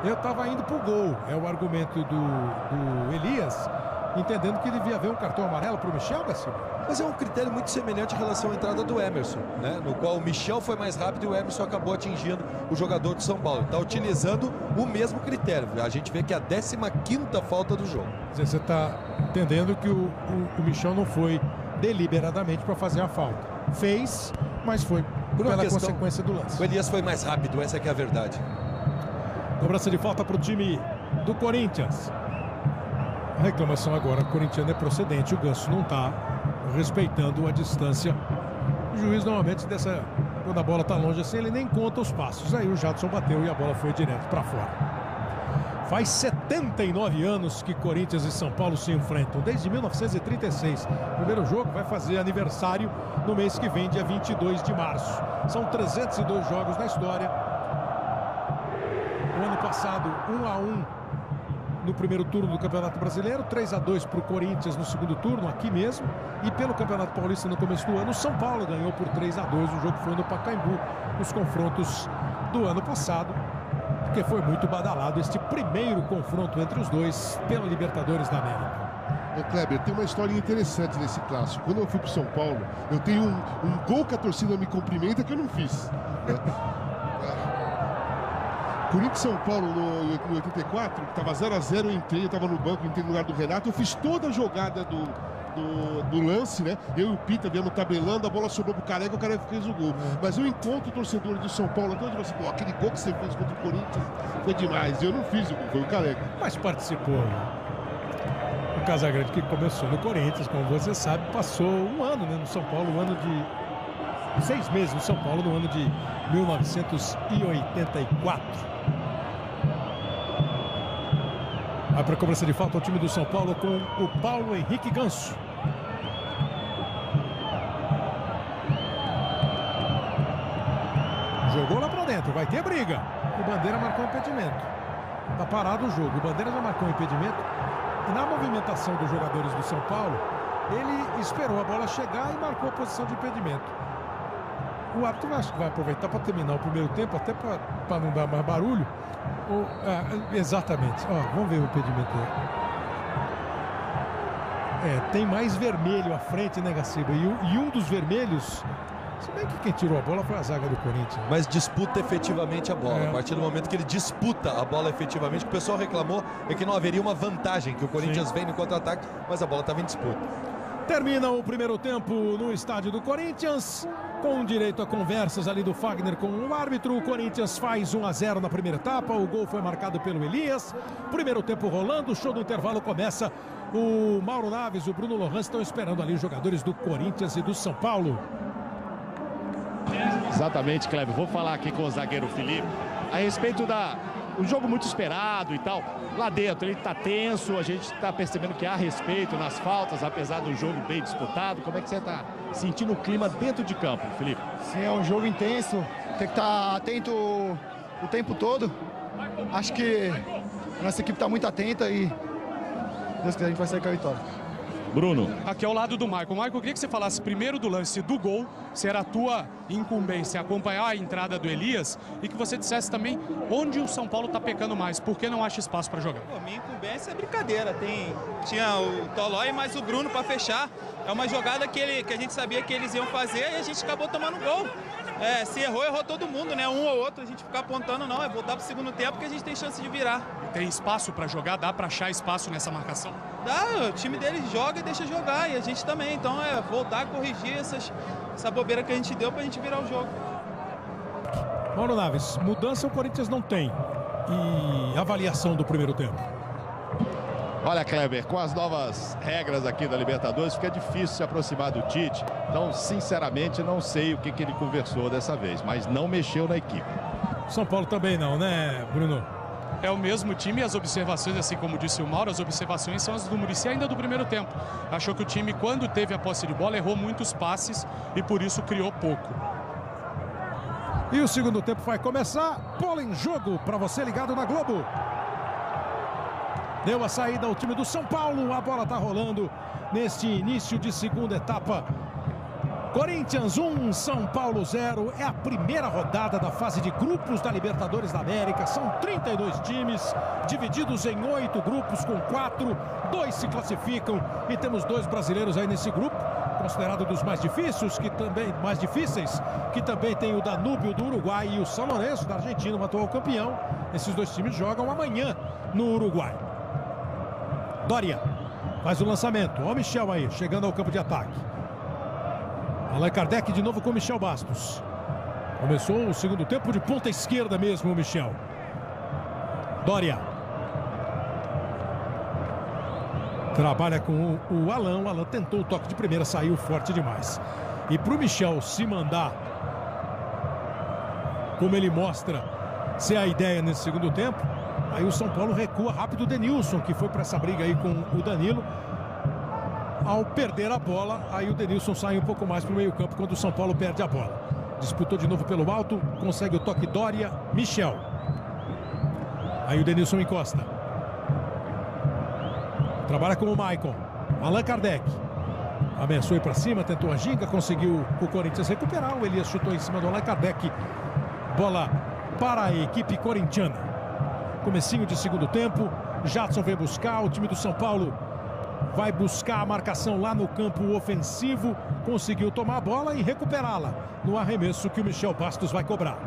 Eu estava indo pro gol. É o argumento do Elias, entendendo que devia haver um cartão amarelo para o Michel, Garcia. Mas é um critério muito semelhante em relação à entrada do Emerson, né? No qual o Michel foi mais rápido e o Emerson acabou atingindo o jogador de São Paulo. Está utilizando o mesmo critério. A gente vê que é a 15ª falta do jogo. Você está entendendo que o Michel não foi deliberadamente para fazer a falta. Fez, mas foi pela consequência do lance. O Elias foi mais rápido, essa que é a verdade. Cobrança de falta para o time do Corinthians. A reclamação agora, o corintiano é procedente, o Ganso não está respeitando a distância. O juiz normalmente quando a bola está longe assim, ele nem conta os passos. Aí o Jadson bateu e a bola foi direto para fora. Faz 79 anos que Corinthians e São Paulo se enfrentam, desde 1936. O primeiro jogo vai fazer aniversário no mês que vem, dia 22 de março. São 302 jogos na história. O ano passado, 1-1 no primeiro turno do Campeonato Brasileiro, 3-2 para o Corinthians no segundo turno, aqui mesmo. E pelo Campeonato Paulista no começo do ano, o São Paulo ganhou por 3-2. O jogo foi no Pacaembu, nos confrontos do ano passado, porque foi muito badalado este primeiro confronto entre os dois pela Libertadores da América. Kleber, tem uma história interessante nesse clássico. Quando eu fui para São Paulo, eu tenho um gol que a torcida me cumprimenta que eu não fiz, né? Corinthians São Paulo no 84, que estava 0-0, eu entrei, eu estava no banco, entrei no lugar do Renato, eu fiz toda a jogada do lance, né? Eu e o Pita viemos tabelando, a bola sobrou pro Careca, o Careca fez o gol. Mas eu encontro o torcedor de São Paulo, então eu digo assim, pô, aquele gol que você fez contra o Corinthians foi demais. Eu não fiz o gol, foi o Careca. Mas participou. O Casagrande, que começou no Corinthians, como você sabe, passou um ano, né, no São Paulo, um ano de 6 meses no São Paulo, no ano de 1984. Vai para a cobrança de falta o time do São Paulo com o Paulo Henrique Ganso. Jogou lá para dentro, vai ter briga. O Bandeira marcou um impedimento. Tá parado o jogo. O Bandeira já marcou um impedimento. E na movimentação dos jogadores do São Paulo, ele esperou a bola chegar e marcou a posição de impedimento. O árbitro acho que vai aproveitar para terminar o primeiro tempo, até para não dar mais barulho. Exatamente. Vamos ver o impedimento aí. Tem mais vermelho à frente, né, Gaciba? E um dos vermelhos, se bem que quem tirou a bola foi a zaga do Corinthians. Mas disputa efetivamente a bola. A partir do momento que ele disputa a bola efetivamente, o que o pessoal reclamou é que não haveria uma vantagem, que o Corinthians vem no contra-ataque, mas a bola estava em disputa. Termina o primeiro tempo no estádio do Corinthians, com direito a conversas ali do Fagner com o árbitro. O Corinthians faz 1-0 na primeira etapa, o gol foi marcado pelo Elias. Primeiro tempo rolando, o show do intervalo começa. O Mauro Naves e o Bruno Lohan estão esperando ali os jogadores do Corinthians e do São Paulo. Exatamente, Kleber. Vou falar aqui com o zagueiro Felipe a respeito o jogo muito esperado e tal. Lá dentro ele tá tenso, a gente tá percebendo que há respeito nas faltas, apesar do jogo bem disputado. Como é que você tá sentindo o clima dentro de campo, Felipe? Sim, é um jogo intenso, tem que estar atento o tempo todo. Acho que a nossa equipe tá muito atenta e Deus quiser a gente vai sair com a vitória. Bruno. Aqui ao lado do Michael. Michael, eu queria que você falasse primeiro do lance do gol, se era a tua incumbência acompanhar a entrada do Elias, e que você dissesse também onde o São Paulo está pecando mais, por que não acha espaço para jogar? Minha incumbência é brincadeira, tinha o Tolói mais o Bruno para fechar, é uma jogada que a gente sabia que eles iam fazer e a gente acabou tomando gol. Se errou todo mundo, né? Um ou outro, a gente ficar apontando não, é voltar para o segundo tempo que a gente tem chance de virar. Tem espaço para jogar? Dá para achar espaço nessa marcação? Dá, o time deles joga e deixa jogar, e a gente também. Então é voltar, corrigir essa bobeira que a gente deu pra gente virar o jogo. Mauro Naves, mudança o Corinthians não tem. E avaliação do primeiro tempo? Olha, Kleber, com as novas regras aqui da Libertadores, fica difícil se aproximar do Tite. Então, sinceramente, não sei o que ele conversou dessa vez, mas não mexeu na equipe. São Paulo também não, né, Bruno? É o mesmo time e as observações, assim como disse o Mauro, as observações são as do Muricy ainda do primeiro tempo. Achou que o time, quando teve a posse de bola, errou muitos passes e por isso criou pouco. E o segundo tempo vai começar. Bola em jogo para você ligado na Globo. Deu a saída ao time do São Paulo. A bola está rolando neste início de segunda etapa. Corinthians 1, São Paulo 0. É a primeira rodada da fase de grupos da Libertadores da América. São 32 times, divididos em 8 grupos com 4. 2 se classificam e temos 2 brasileiros aí nesse grupo, considerado dos mais difíceis, que também tem o Danúbio do Uruguai e o São Lourenço da Argentina, o atual campeão. Esses 2 times jogam amanhã no Uruguai. Doria faz o lançamento. Ó o Michel aí, chegando ao campo de ataque. Allan Kardec de novo com o Michel Bastos. Começou o segundo tempo de ponta esquerda mesmo o Michel. Doria. Trabalha com o Alan. O Alan tentou o toque de primeira, saiu forte demais. E para o Michel se mandar, como ele mostra ser a ideia nesse segundo tempo, aí o São Paulo recua rápido o Denilson, que foi para essa briga aí com o Danilo. Ao perder a bola, aí o Denilson sai um pouco mais para o meio campo quando o São Paulo perde a bola. Disputou de novo pelo alto, consegue o toque Doria, Michel. Aí o Denilson encosta. Trabalha com o Maicon. Allan Kardec. Ameaçou ir para cima, tentou a ginga, conseguiu o Corinthians recuperar. O Elias chutou em cima do Allan Kardec. Bola para a equipe corintiana. Comecinho de segundo tempo. Jadson vem buscar, o time do São Paulo vai buscar a marcação lá no campo ofensivo. Conseguiu tomar a bola e recuperá-la no arremesso que o Michel Bastos vai cobrar.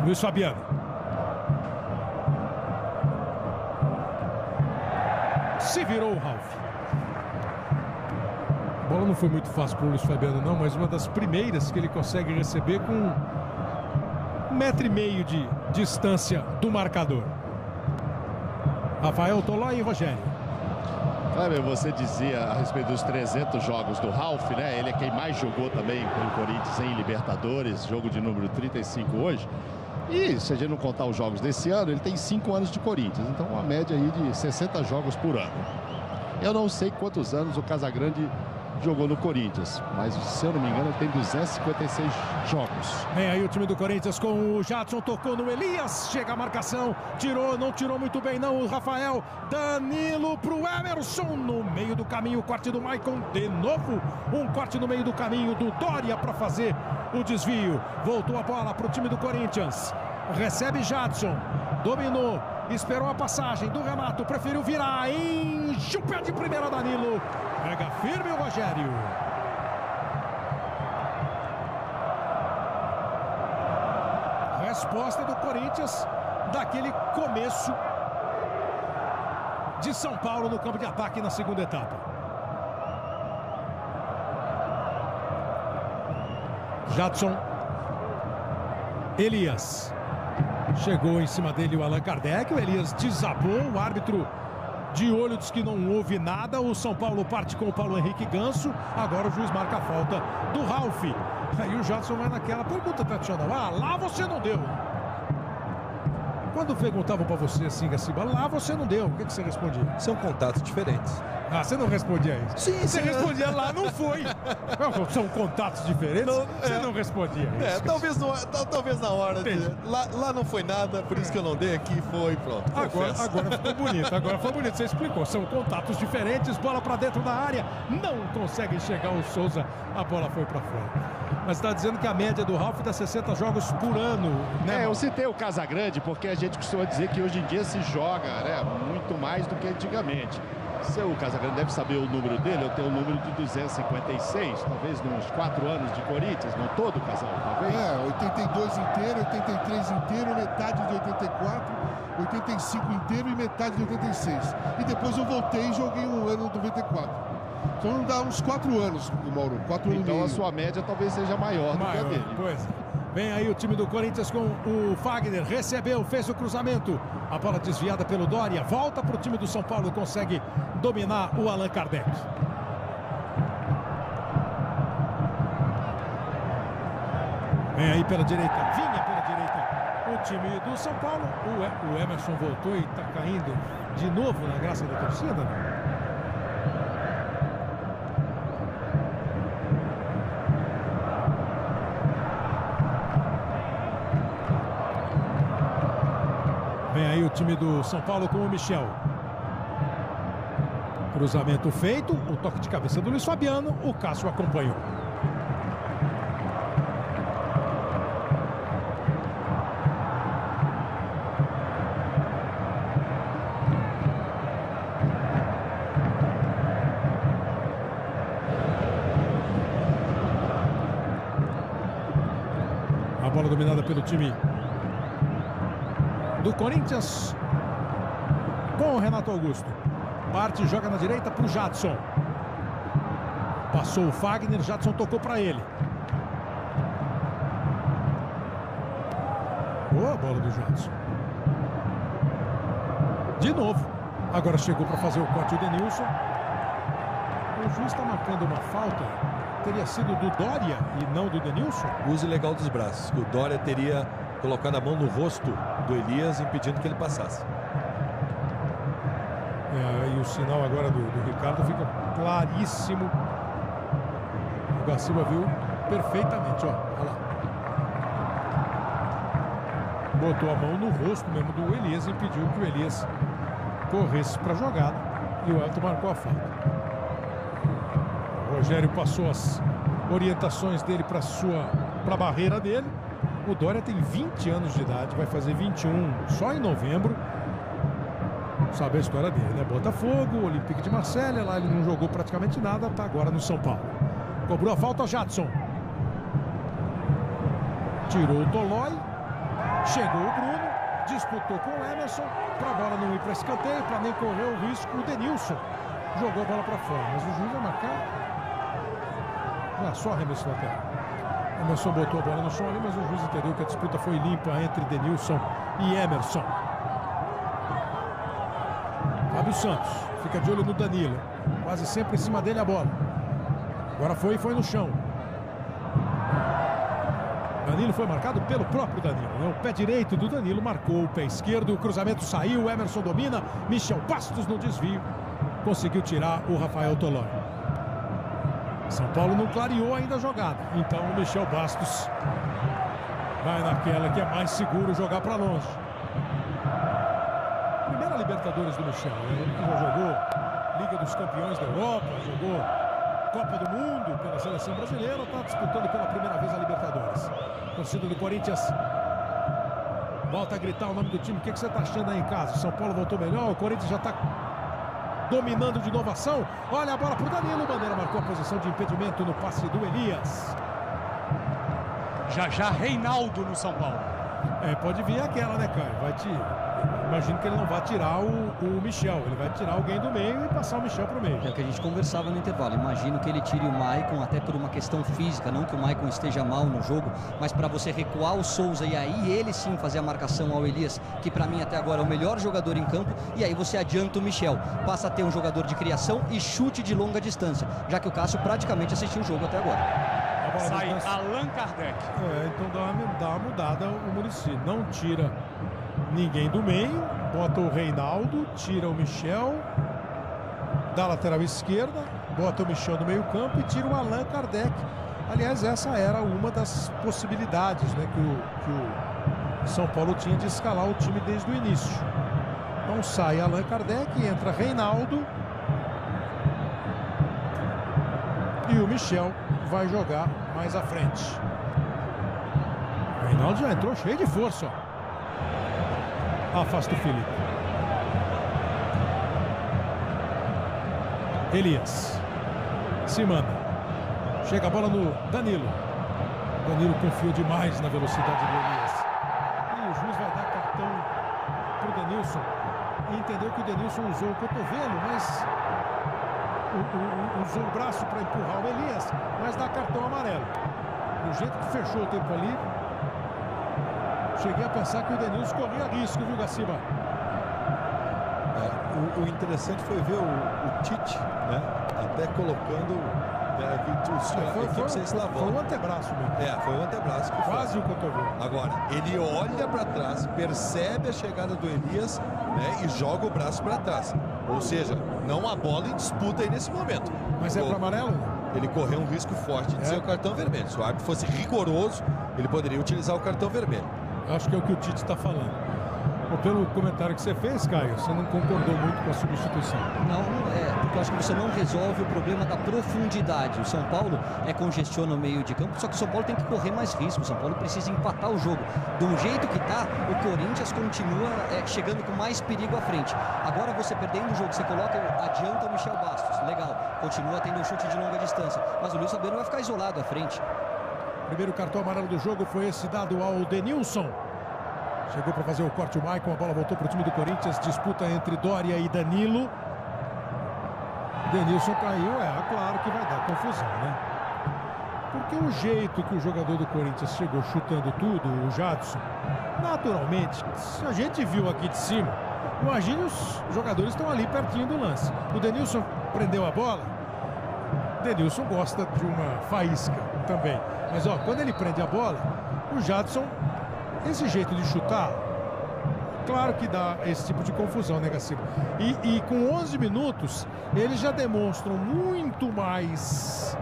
Luiz Fabiano. Se virou o Ralf. A bola não foi muito fácil para o Luiz Fabiano não, mas uma das primeiras que ele consegue receber com 1,5 metro de distância do marcador. Rafael Tolói e Rogério. Kleber, você dizia a respeito dos 300 jogos do Ralf, né? Ele é quem mais jogou também pelo Corinthians em Libertadores, jogo de número 35 hoje. E se a gente não contar os jogos desse ano, ele tem 5 anos de Corinthians, então uma média aí de 60 jogos por ano. Eu não sei quantos anos o Casagrande jogou no Corinthians, mas se eu não me engano ele tem 256 jogos. Vem aí o time do Corinthians com o Jadson, tocou no Elias, chega a marcação, tirou, não tirou muito bem não o Rafael, Danilo pro Emerson, no meio do caminho, o corte do Maicon, de novo um corte no meio do caminho do Doria para fazer o desvio, voltou a bola pro time do Corinthians, recebe Jadson, dominou, esperou a passagem do Renato, preferiu virar, enche o pé de primeira Danilo, pega firme o Rogério. Resposta do Corinthians daquele começo de São Paulo no campo de ataque na segunda etapa. Jadson, Elias, chegou em cima dele o Allan Kardec, o Elias desabou, o árbitro de olho diz que não houve nada, o São Paulo parte com o Paulo Henrique Ganso, agora o juiz marca a falta do Ralf. Aí o Jadson vai naquela pergunta tradicional, lá você não deu. Quando perguntavam para você assim, Gaciba, lá você não deu, o que você respondia? São contatos diferentes. Você não respondia isso? Sim, você respondia lá, não foi. São contatos diferentes, não, você não respondia isso. Talvez na hora. Lá não foi nada, por isso que eu não dei, aqui foi, pronto. Agora ficou bonito, você explicou. São contatos diferentes, bola para dentro da área, não consegue chegar o Souza, a bola foi para fora. Mas está dizendo que a média do Ralf dá 60 jogos por ano, né? Eu citei o Casagrande porque a gente costuma dizer que hoje em dia se joga, né, muito mais do que antigamente. O Casagrande deve saber o número dele, eu tenho o número de 256, talvez nos 4 anos de Corinthians, não todo, Casal, talvez? 82 inteiro, 83 inteiro, metade de 84, 85 inteiro e metade de 86. E depois eu voltei e joguei um ano de 94. Então dá uns 4 anos, Mauro, 4 anos e meio. Então a sua média talvez seja maior do que a dele. Pois. Vem aí o time do Corinthians com o Fagner, recebeu, fez o cruzamento, a bola desviada pelo Doria, volta para o time do São Paulo, consegue dominar o Allan Kardec. Vem aí pela direita, vinha pela direita o time do São Paulo, o Emerson voltou e está caindo de novo na graça da torcida, né? Vem aí o time do São Paulo com o Michel. Cruzamento feito, o toque de cabeça do Luiz Fabiano, o Cássio acompanhou. A bola dominada pelo time do Corinthians com o Renato Augusto. Parte e joga na direita para o Jadson. Passou o Fagner, Jadson tocou para ele. Boa bola do Jadson. De novo. Agora chegou para fazer o corte o Denilson. O juiz está marcando uma falta. Teria sido do Doria e não do Denilson? Uso ilegal dos braços. O Doria teria colocado a mão no rosto do Elias, impedindo que ele passasse. E o sinal agora do Ricardo fica claríssimo. O Gaciba viu perfeitamente, olha lá. Botou a mão no rosto mesmo do Elias, impediu que o Elias corresse para a jogada e o Elton marcou a falta. O Rogério passou as orientações dele para a barreira dele. O Doria tem 20 anos de idade, vai fazer 21 só em novembro. Sabe a história dele, né? Botafogo, Olympique de Marselha, lá ele não jogou praticamente nada, tá agora no São Paulo. Cobrou a falta Jadson. Tirou o Tolói. Chegou o Bruno, disputou com o Emerson, para a bola não ir para escanteio, para nem correr o risco, o Denilson jogou a bola para fora, mas o juiz vai marcar. Só arremesso lateral. Emerson botou a bola no chão ali, mas o juiz entendeu que a disputa foi limpa entre Denilson e Emerson. Fábio Santos fica de olho no Danilo, quase sempre em cima dele a bola. Agora foi no chão. Danilo foi marcado pelo próprio Danilo, né? O pé direito do Danilo marcou o pé esquerdo, o cruzamento saiu, o Emerson domina, Michel Bastos no desvio, conseguiu tirar o Rafael Tolói. São Paulo não clareou ainda a jogada, então o Michel Bastos vai naquela que é mais seguro jogar para longe. Primeira Libertadores do Michel, ele já jogou Liga dos Campeões da Europa, jogou Copa do Mundo pela seleção brasileira, está disputando pela primeira vez a Libertadores. Torcida do Corinthians volta a gritar o nome do time. O que você está achando aí em casa? O São Paulo voltou melhor, o Corinthians já está dominando de inovação. Olha a bola para o Danilo, Bandeira marcou a posição de impedimento no passe do Elias. Já Reinaldo no São Paulo. Pode vir aquela, né, Caio? Imagino que ele não vai tirar o Michel, ele vai tirar alguém do meio e passar o Michel para o meio. É o que a gente conversava no intervalo. Imagino que ele tire o Maicon, até por uma questão física, não que o Maicon esteja mal no jogo, mas para você recuar o Souza e aí ele sim fazer a marcação ao Elias, que para mim até agora é o melhor jogador em campo, e aí você adianta o Michel, passa a ter um jogador de criação e chute de longa distância, já que o Cássio praticamente assistiu o jogo até agora. Sai Allan Kardec. Então dá uma mudada o Muricy. Não tira ninguém do meio, bota o Reinaldo, tira o Michel da lateral esquerda, bota o Michel no meio campo e tira o Allan Kardec. Aliás, essa era uma das possibilidades, né, que o São Paulo tinha de escalar o time desde o início. Então sai Allan Kardec, entra Reinaldo e o Michel vai jogar mais à frente. O Reinaldo já entrou cheio de força, ó. Afasta o Felipe. Elias se manda. Chega a bola no Danilo. Danilo confiou demais na velocidade do Elias. E o juiz vai dar cartão para o Denilson. E entendeu que o Denilson usou o cotovelo, mas usou o braço para empurrar o Elias, mas dá cartão amarelo. Do jeito que fechou o tempo ali, cheguei a pensar que o Denilson corria risco, viu, Gaciba? O interessante foi ver o Tite, né, até colocando a equipe sem eslavão. Foi o antebraço mesmo. Foi o antebraço. Quase o cotovelo. Agora, ele olha para trás, percebe a chegada do Elias, né, e joga o braço para trás. Ou seja, não há bola em disputa aí nesse momento. Mas é para amarelo? Ele correu um risco forte de ser o cartão vermelho. Se o árbitro fosse rigoroso, ele poderia utilizar o cartão vermelho. Eu acho que é o que o Tite está falando. Pelo comentário que você fez, Caio, você não concordou muito com a substituição. Não, porque eu acho que você não resolve o problema da profundidade. O São Paulo congestiona o meio de campo, só que o São Paulo tem que correr mais risco. O São Paulo precisa empatar o jogo. Do jeito que está, o Corinthians continua chegando com mais perigo à frente. Agora você perdendo o jogo, você adianta o Michel Bastos. Legal, continua tendo um chute de longa distância. Mas o Luiz Fabiano vai ficar isolado à frente. Primeiro cartão amarelo do jogo foi esse dado ao Denilson. Chegou para fazer o corte o Maicon, a bola voltou para o time do Corinthians, disputa entre Dória e Danilo. Denilson caiu, claro que vai dar confusão, né? Porque o jeito que o jogador do Corinthians chegou chutando tudo, o Jadson, naturalmente, a gente viu aqui de cima, imagine os jogadores estão ali pertinho do lance. O Denilson prendeu a bola, Denilson gosta de uma faísca também, mas quando ele prende a bola, o Jadson, esse jeito de chutar, claro que dá esse tipo de confusão, né, Gaciba? E com 11 minutos, eles já demonstram muito mais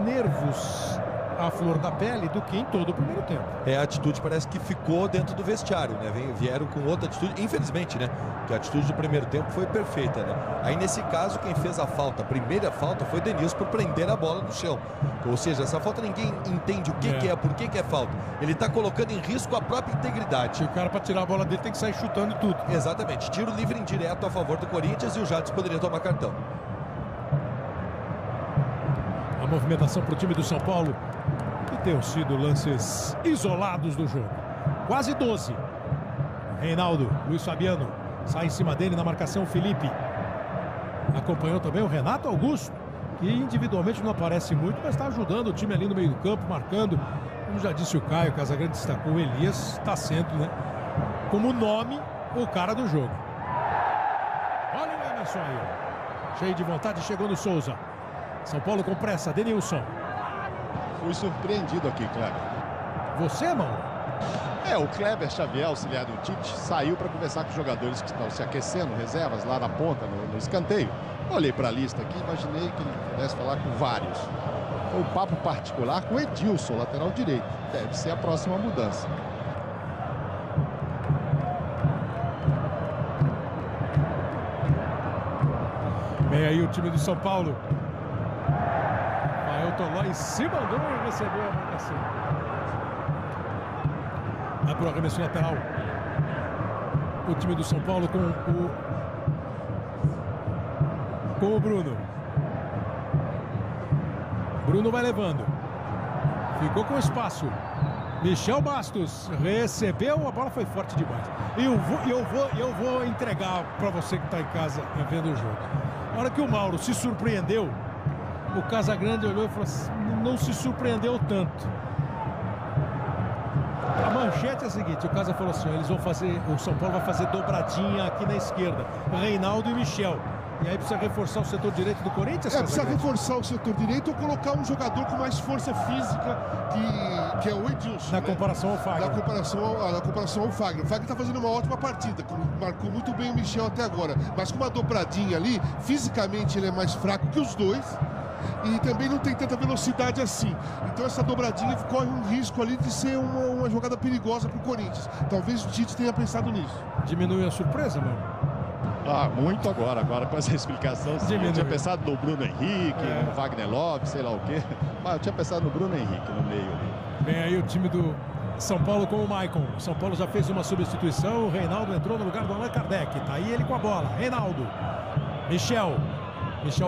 nervos à flor da pele do que em todo o primeiro tempo. A atitude parece que ficou dentro do vestiário, né? Vieram com outra atitude, infelizmente, né? Que a atitude do primeiro tempo foi perfeita, né? Aí nesse caso, quem fez a primeira falta foi Denilson por prender a bola no chão. Ou seja, essa falta ninguém entende o que é, por que é falta. Ele está colocando em risco a própria integridade. E o cara, para tirar a bola dele, tem que sair chutando tudo. Exatamente. Tiro livre indireto a favor do Corinthians e o Jadson poderia tomar cartão. A movimentação para o time do São Paulo, que tem sido lances isolados do jogo. quase 12. Reinaldo, Luiz Fabiano, sai em cima dele na marcação, Felipe. Acompanhou também o Renato Augusto, que individualmente não aparece muito, mas está ajudando o time ali no meio do campo, marcando. Como já disse o Caio, Casagrande destacou, o Elias está sendo, né, como nome, o cara do jogo. Olha o Emerson aí, cheio de vontade, chegou no Souza. São Paulo com pressa, Denilson. Fui surpreendido aqui, Kleber. Você, mano? O Kleber Xavier, auxiliar do Tite, saiu para conversar com os jogadores que estão se aquecendo, reservas lá na ponta, no escanteio. Olhei para a lista aqui, imaginei que ele pudesse falar com vários. Foi um papo particular com o Edilson, lateral direito. Deve ser a próxima mudança. Vem aí o time do São Paulo. Ailton Ló em cima do e recebeu a marcação. Vai para o arremesso lateral. O time do São Paulo com o Bruno. Bruno vai levando. Ficou com espaço. Michel Bastos recebeu, a bola foi forte demais. E eu vou entregar para você que está em casa vendo o jogo. Na hora que o Mauro se surpreendeu, o Casagrande olhou e falou assim, não se surpreendeu tanto. A manchete é a seguinte, o Casa falou assim, eles vão fazer, o São Paulo vai fazer dobradinha aqui na esquerda, Reinaldo e Michel. E aí precisa reforçar o setor direito do Corinthians? Precisa reforçar o setor direito ou colocar um jogador com mais força física, que é o Edilson. Na comparação ao Fagner. Na comparação ao Fagner. O Fagner está fazendo uma ótima partida, marcou muito bem o Michel até agora. Mas com uma dobradinha ali, fisicamente ele é mais fraco que os dois. E também não tem tanta velocidade assim. Então essa dobradinha corre um risco ali de ser uma jogada perigosa para o Corinthians. Talvez o Tite tenha pensado nisso. Diminui a surpresa, mano? Muito agora com essa explicação. Eu tinha pensado no Bruno Henrique, no Wagner Love, sei lá o quê. Mas eu tinha pensado no Bruno Henrique no meio ali. Vem aí o time do São Paulo com o Maicon. O São Paulo já fez uma substituição. O Reinaldo entrou no lugar do Allan Kardec. Tá aí ele com a bola. Reinaldo. Michel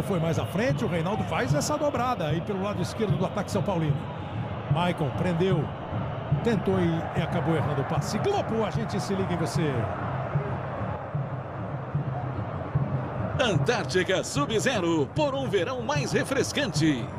foi mais à frente. O Reinaldo faz essa dobrada aí pelo lado esquerdo do ataque São Paulino. Maicon prendeu. Tentou e acabou errando o passe. Globo, a gente se liga em você. Antártica Sub-Zero, por um verão mais refrescante.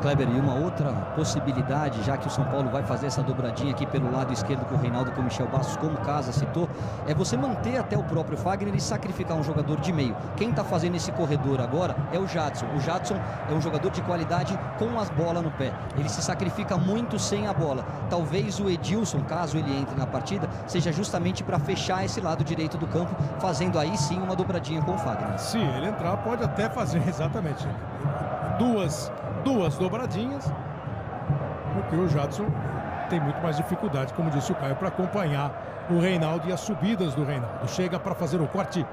Kleber, e uma outra possibilidade, já que o São Paulo vai fazer essa dobradinha aqui pelo lado esquerdo com o Reinaldo e com o Michel Bastos, como o Casa citou, é você manter até o próprio Fagner e sacrificar um jogador de meio. Quem está fazendo esse corredor agora é o Jadson. O Jadson é um jogador de qualidade com as bolas no pé. Ele se sacrifica muito sem a bola. Talvez o Edilson, caso ele entre na partida, seja justamente para fechar esse lado direito do campo, fazendo aí sim uma dobradinha com o Fagner. Se ele entrar, pode até fazer exatamente duas dobradinhas, porque o Jadson tem muito mais dificuldade, como disse o Caio, para acompanhar o Reinaldo e as subidas do Reinaldo. Chega para fazer o corte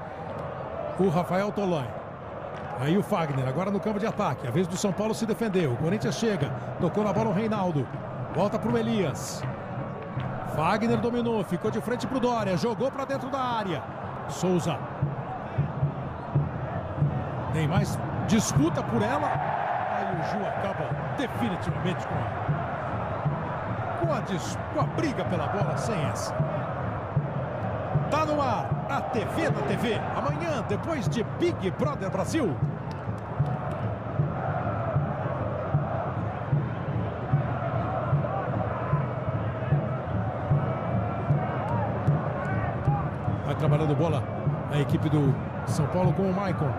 o Rafael Tolói. Aí o Fagner, agora no campo de ataque. A vez do São Paulo se defendeu. O Corinthians chega, tocou na bola o Reinaldo. Volta para o Elias. Fagner dominou, ficou de frente para o Dória. Jogou para dentro da área. Souza. Tem mais disputa por ela. O Gil acaba definitivamente com a briga pela bola sem essa. Tá no ar, a TV na TV. Amanhã, depois de Big Brother Brasil. Vai trabalhando bola a equipe do São Paulo com o Maicon.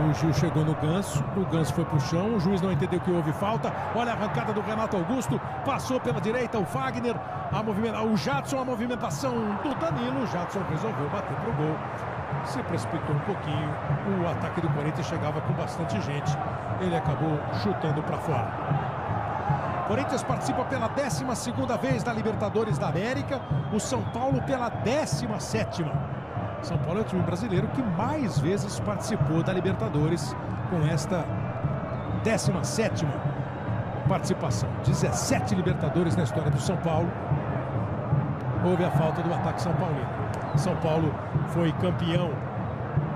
O Gil chegou no Ganso, o Ganso foi pro chão, o juiz não entendeu que houve falta. Olha a arrancada do Renato Augusto, passou pela direita o Fagner, o Jadson, a movimentação do Danilo. O Jadson resolveu bater pro gol, se precipitou um pouquinho. O ataque do Corinthians chegava com bastante gente, ele acabou chutando para fora. Corinthians participa pela 12ª vez da Libertadores da América, o São Paulo pela 17ª. São Paulo é o time brasileiro que mais vezes participou da Libertadores, com esta 17ª. participação. 17 Libertadores na história do São Paulo. Houve a falta do ataque São Paulino. São Paulo foi campeão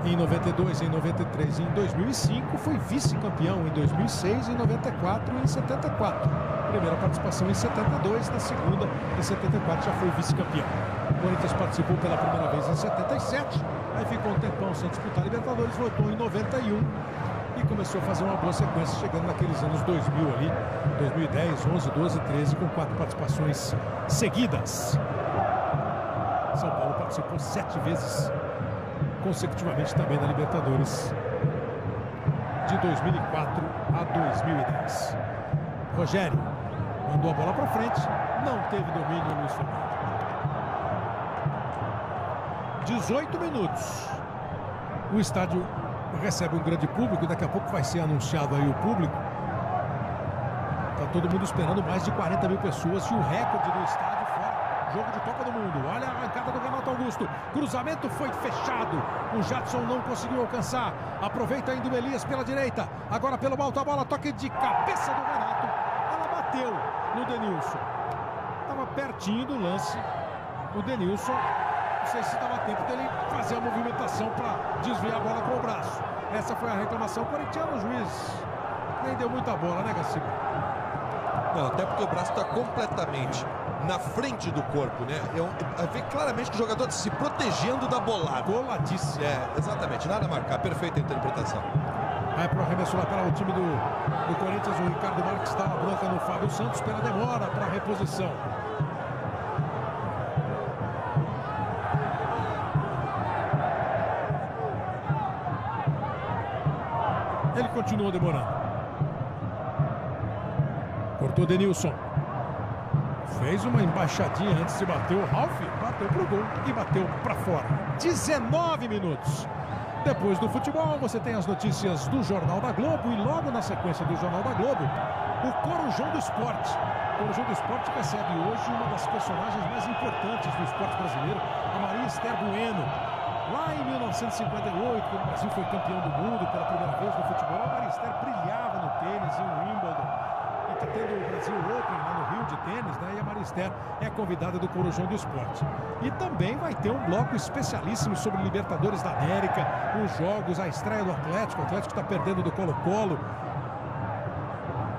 em 92, em 93 e em 2005. Foi vice-campeão em 2006, em 94 e em 74. Primeira participação em 72, na segunda em 74 já foi vice-campeão. O Corinthians participou pela primeira vez em 77, aí ficou um tempão sem disputar Libertadores, voltou em 91 e começou a fazer uma boa sequência, chegando naqueles anos 2000 ali, 2010, 11, 12, 13, com 4 participações seguidas. São Paulo participou 7 vezes consecutivamente também da Libertadores, de 2004 a 2010. Rogério mandou a bola para frente, não teve domínio no Luiz Fernando. 18 minutos. O estádio recebe um grande público, daqui a pouco vai ser anunciado aí o público. Tá todo mundo esperando mais de 40 mil pessoas e o recorde do estádio fora. Jogo de Copa do Mundo. Olha a arrancada do Renato Augusto. Cruzamento foi fechado. O Jadson não conseguiu alcançar. Aproveita ainda o Elias pela direita. Agora pelo alto a bola. Toque de cabeça do Renato. Ela bateu no Denilson. Estava pertinho do lance. O Denilson. Não sei se dava tempo dele fazer a movimentação para desviar a bola com o braço. Essa foi a reclamação corintiana. O juiz nem deu muita bola, né, Gaciba? Não, até porque o braço está completamente na frente do corpo, né? Vê claramente que o jogador se protegendo da bolada. Boladíssimo. Exatamente, nada a marcar, perfeita interpretação. Vai para o arremesso lateral o time do Corinthians. O Ricardo Marques dá uma bronca no Fábio Santos pela demora para a reposição. Ele continua demorando. Cortou Denilson. Fez uma embaixadinha antes de bater. O Ralf bateu pro gol e bateu para fora. 19 minutos. Depois do futebol, você tem as notícias do Jornal da Globo. E logo na sequência do Jornal da Globo, o Corujão do Esporte. O Corujão do Esporte recebe hoje uma das personagens mais importantes do esporte brasileiro, a Maria Esther Bueno. Lá em 1958, quando o Brasil foi campeão do mundo pela primeira vez no futebol, a Maria Esther brilhava no tênis em Wimbledon. E está tendo o Brasil Open lá no Rio de tênis, né? E a Maria Esther é convidada do Corujão do Esporte. E também vai ter um bloco especialíssimo sobre Libertadores da América, os jogos, a estreia do Atlético. O Atlético está perdendo do Colo-Colo.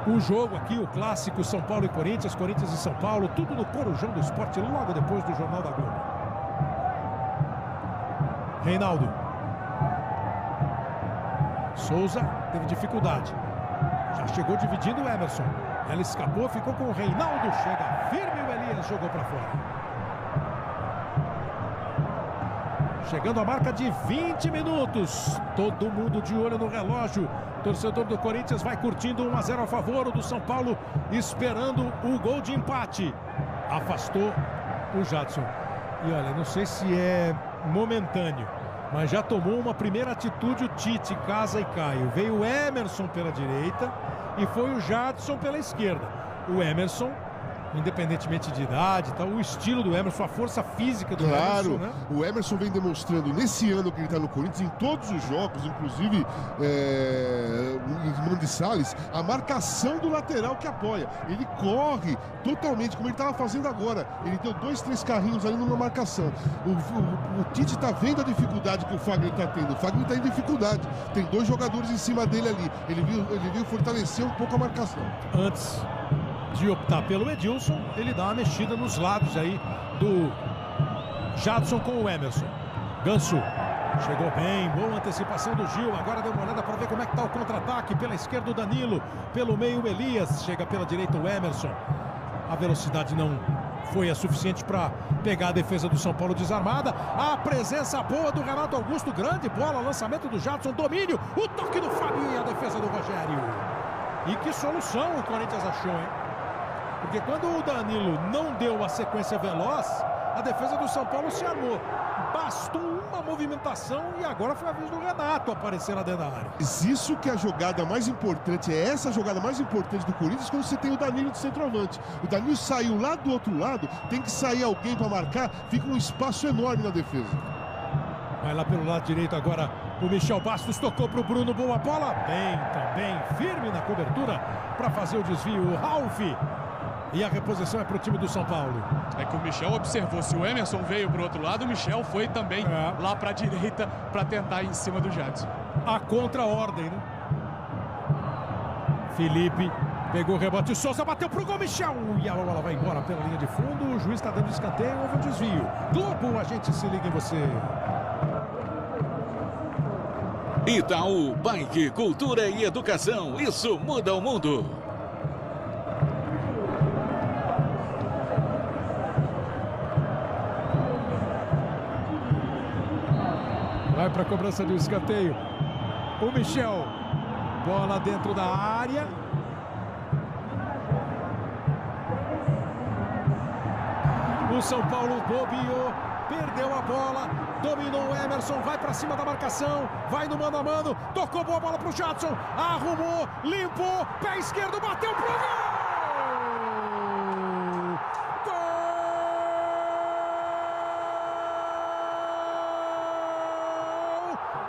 O jogo aqui, o clássico São Paulo e Corinthians, Corinthians e São Paulo, tudo no Corujão do Esporte, logo depois do Jornal da Globo. Reinaldo. Souza teve dificuldade. Já chegou dividindo o Emerson. Ela escapou, ficou com o Reinaldo. Chega firme, o Elias jogou para fora. Chegando a marca de 20 minutos. Todo mundo de olho no relógio. Torcedor do Corinthians vai curtindo 1-0 a favor. O do São Paulo esperando o gol de empate. Afastou o Jadson. E olha, não sei se é momentâneo, mas já tomou uma primeira atitude o Tite, Casa e Caio. Veio o Emerson pela direita e foi o Jadson pela esquerda. O Emerson, independentemente de idade, tá, o estilo do Emerson, a força física do Emerson, né? O Emerson vem demonstrando nesse ano que ele está no Corinthians, em todos os jogos, inclusive em Mandi Salles, a marcação do lateral que apoia. Ele corre totalmente, como ele estava fazendo agora. Ele deu 2, 3 carrinhos ali numa marcação. O Tite está vendo a dificuldade que o Fagner está tendo. O Fagner está em dificuldade. Tem 2 jogadores em cima dele ali. Ele viu fortalecer um pouco a marcação. Antes de optar pelo Edilson, ele dá uma mexida nos lados aí do Jadson com o Emerson. Ganso chegou bem, boa antecipação do Gil. Agora deu uma olhada para ver como é que está o contra-ataque. Pela esquerda o Danilo, pelo meio o Elias, chega pela direita o Emerson. A velocidade não foi a suficiente para pegar a defesa do São Paulo desarmada. A presença boa do Renato Augusto, grande bola, lançamento do Jadson, domínio, o toque do Fabinho e a defesa do Rogério. E que solução o Corinthians achou, hein? Porque quando o Danilo não deu a sequência veloz, a defesa do São Paulo se armou. Bastou uma movimentação e agora foi a vez do Renato aparecer lá dentro da área. Isso que é a jogada mais importante, é essa jogada mais importante do Corinthians quando você tem o Danilo de centroavante. O Danilo saiu lá do outro lado, tem que sair alguém para marcar, fica um espaço enorme na defesa. Vai lá pelo lado direito agora o Michel Bastos, tocou para o Bruno, boa bola, bem também, firme na cobertura para fazer o desvio, o Ralf. E a reposição é para o time do São Paulo. É que o Michel observou, se o Emerson veio para o outro lado, o Michel foi também lá para a direita para tentar ir em cima do Jadson. A contra-ordem, né? Felipe pegou o rebote, Souza bateu pro gol, Michel. E a bola vai embora pela linha de fundo, o juiz está dando escanteio, houve um desvio. Globo, a gente se liga em você. Itaú Bike, cultura e educação, isso muda o mundo. Vai para a cobrança de escanteio. O Michel. Bola dentro da área. O São Paulo bobeou. Perdeu a bola. Dominou o Emerson. Vai para cima da marcação. Vai no mano a mano. Tocou boa bola para o Jadson. Arrumou. Limpou. Pé esquerdo. Bateu pro gol.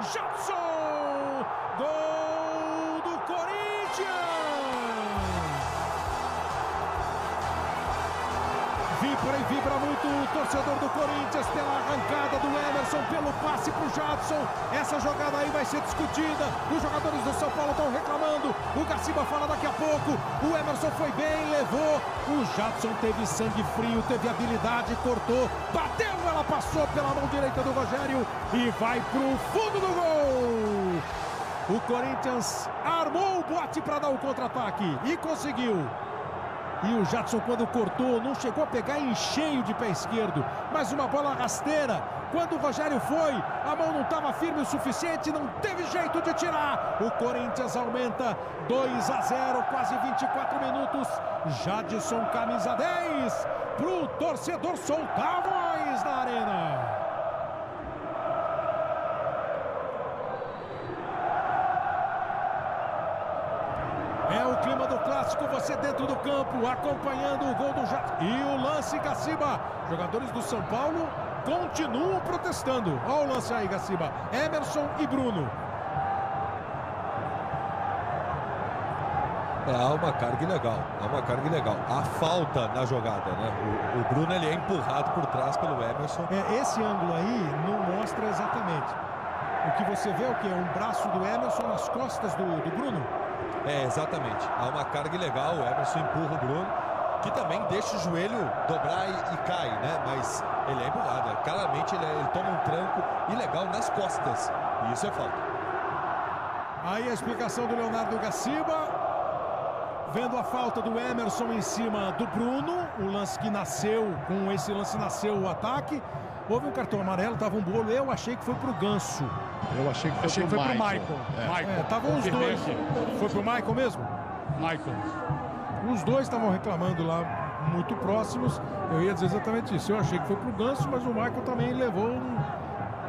Jadson! Gol do Corinthians! Vibra e vibra muito o torcedor do Corinthians pela arrancada do Emerson, pelo passe para o Jadson. Essa jogada aí vai ser discutida. Os jogadores do São Paulo estão reclamando. O Gaciba fala daqui a pouco. O Emerson foi bem, levou. O Jadson teve sangue frio, teve habilidade, cortou, bateu. Ela passou pela mão direita do Rogério e vai pro fundo do gol. O Corinthians armou o bote para dar o contra-ataque e conseguiu. E o Jadson, quando cortou, não chegou a pegar em cheio de pé esquerdo, mas uma bola rasteira. Quando o Rogério foi, a mão não estava firme o suficiente, não teve jeito de tirar. O Corinthians aumenta 2-0, quase 24 minutos. Jadson, camisa 10, pro torcedor soltar a voz na arena. É o clima do clássico, você dentro do campo, acompanhando o gol do Jadson. E o lance, Gaciba. Jogadores do São Paulo continuam protestando. Olha o lance aí, Gaciba. Emerson e Bruno. Há uma carga ilegal, Há falta na jogada, né? O Bruno, ele é empurrado por trás pelo Emerson. Esse ângulo aí não mostra exatamente. O que você vê é o quê? Um braço do Emerson nas costas do Bruno? Exatamente. Há uma carga ilegal, o Emerson empurra o Bruno, que também deixa o joelho dobrar e cai, né? Mas ele é empurrado. Claramente ele toma um tranco ilegal nas costas. E isso é falta. Aí a explicação do Leonardo Gaciba. Vendo a falta do Emerson em cima do Bruno. O lance que nasceu, com esse lance nasceu o ataque. Houve um cartão amarelo, tava um bolo. Eu achei que foi pro Ganso. Eu achei que foi pro Michael. Estavam os dois. Foi pro Michael mesmo? Michael. Os dois estavam reclamando lá, muito próximos. Eu ia dizer exatamente isso. Eu achei que foi pro Ganso, mas o Michael também levou um...